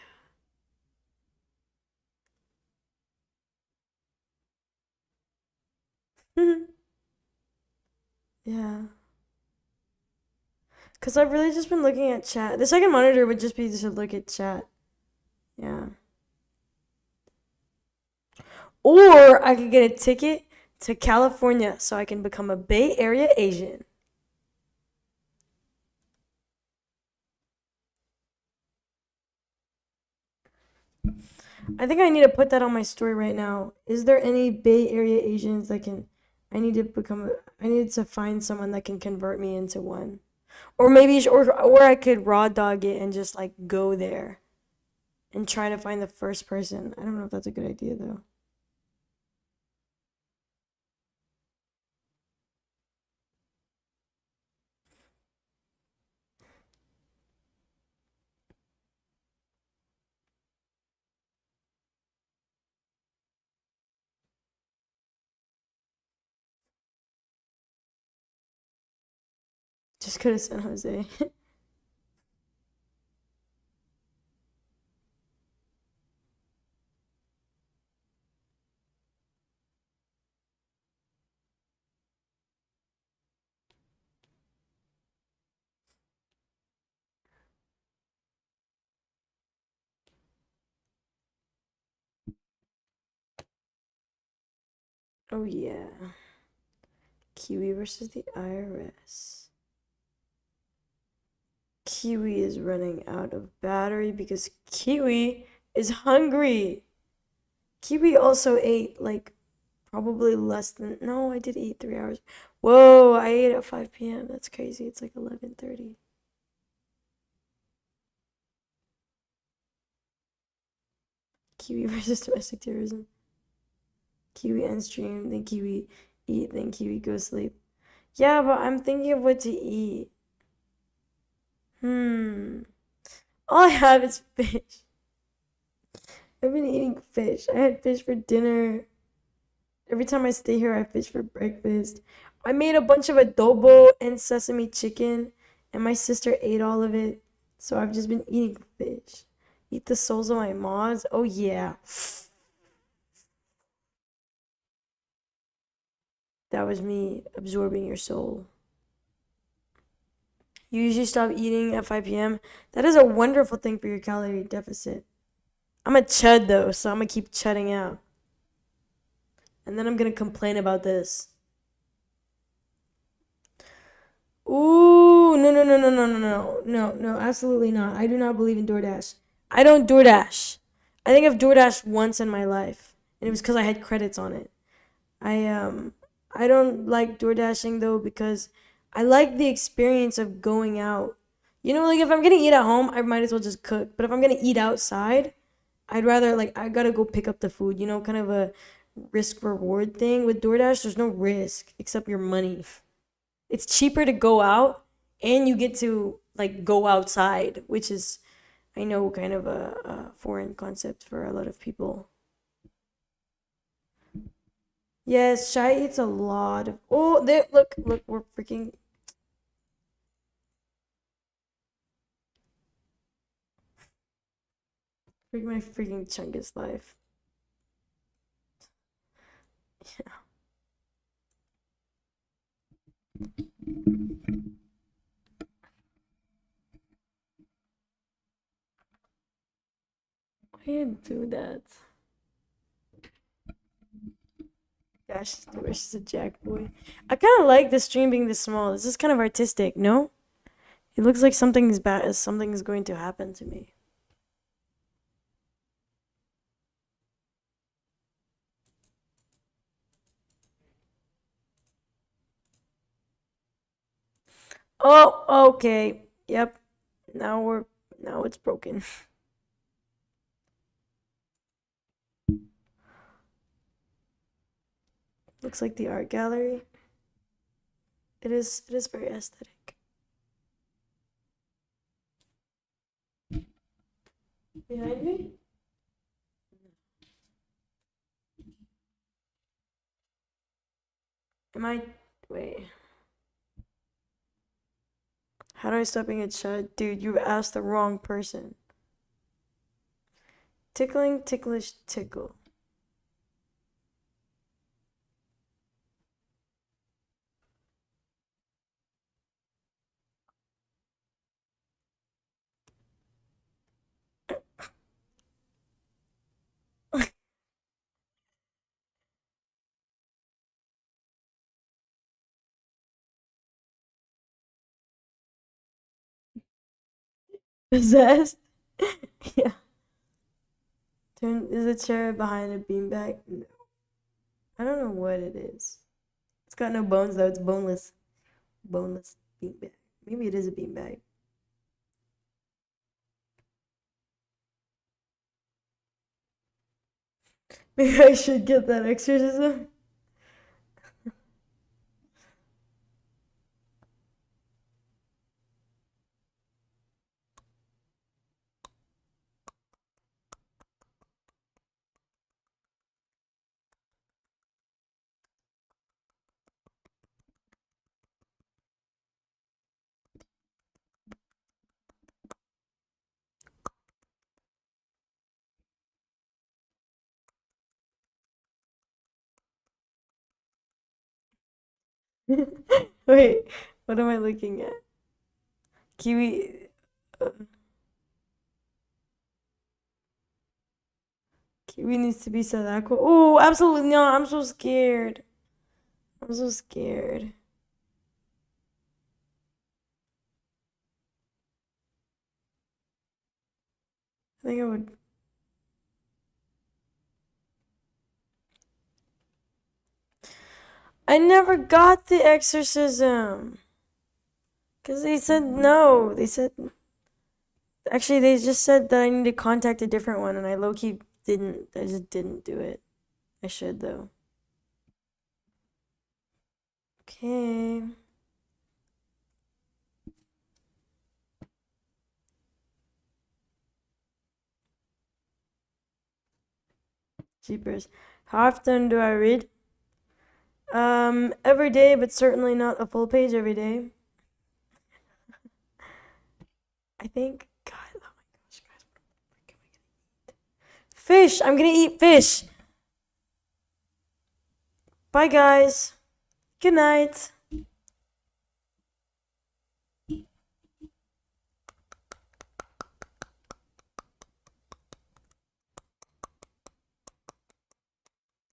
Yeah. Yeah. Cause I've really just been looking at chat. The second monitor would just be to look at chat. Yeah. Or I could get a ticket to California so I can become a Bay Area Asian. I think I need to put that on my story right now. Is there any Bay Area Asians that can? I need to become. I need to find someone that can convert me into one, or maybe, or I could raw dog it and just like go there, and try to find the first person. I don't know if that's a good idea though. Just go to San Jose. Oh yeah. Kiwi versus the IRS. Kiwi is running out of battery because Kiwi is hungry. Kiwi also ate like probably less than, no, I did eat 3 hours. Whoa, I ate at 5 p.m. That's crazy. It's like 11:30. Kiwi versus domestic terrorism. Kiwi end stream, then Kiwi eat, then Kiwi go sleep. Yeah, but I'm thinking of what to eat. All I have is fish. I've been eating fish. I had fish for dinner. Every time I stay here, I fish for breakfast. I made a bunch of adobo and sesame chicken, and my sister ate all of it. So I've just been eating fish. Eat the souls of my mods. Oh, yeah. That was me absorbing your soul. You usually stop eating at 5 p.m. That is a wonderful thing for your calorie deficit. I'm a chud though, so I'm gonna keep chudding out. And then I'm gonna complain about this. Ooh, no, no, no, no, no, no, no, no, no, absolutely not. I do not believe in DoorDash. I don't DoorDash. I think I've DoorDashed once in my life, and it was because I had credits on it. I don't like DoorDashing though because I like the experience of going out You know, like if I'm gonna eat at home, I might as well just cook. But if I'm gonna eat outside, I'd rather like I gotta go pick up the food, you know, kind of a risk reward thing. With DoorDash, there's no risk except your money. It's cheaper to go out and you get to like go outside, which is I know kind of a foreign concept for a lot of people. Yes, Shy eats a lot of. Oh, there! Look, we're freaking. Freak my freaking Chungus life. Yeah. Why you do that? Gosh, she's a jack boy. I kind of like the stream being this small. This is kind of artistic, no? It looks like something's bad. Something is going to happen to me. Oh, okay. Yep. Now it's broken. Looks like the art gallery. It is very aesthetic. Behind me? Am I wait. How do I stop being a child? Dude, you asked the wrong person. Tickling, ticklish, tickle. Possessed? Yeah. Turn is a chair behind a beanbag? No. I don't know what it is. It's got no bones though, it's boneless. Boneless beanbag. Maybe it is a beanbag. Maybe I should get that exorcism. Wait, what am I looking at? Kiwi. uh, Kiwi needs to be Sadako. Oh, absolutely not. I'm so scared. I'm so scared. I think I would. I never got the exorcism. Because they said no. They said. Actually, they just said that I need to contact a different one, and I low key didn't. I just didn't do it. I should, though. Okay. Jeepers. How often do I read? Every day, but certainly not a full page every day. I think. God, oh my gosh, guys, what am I gonna eat? Fish! I'm gonna eat fish! Bye, guys. Good night.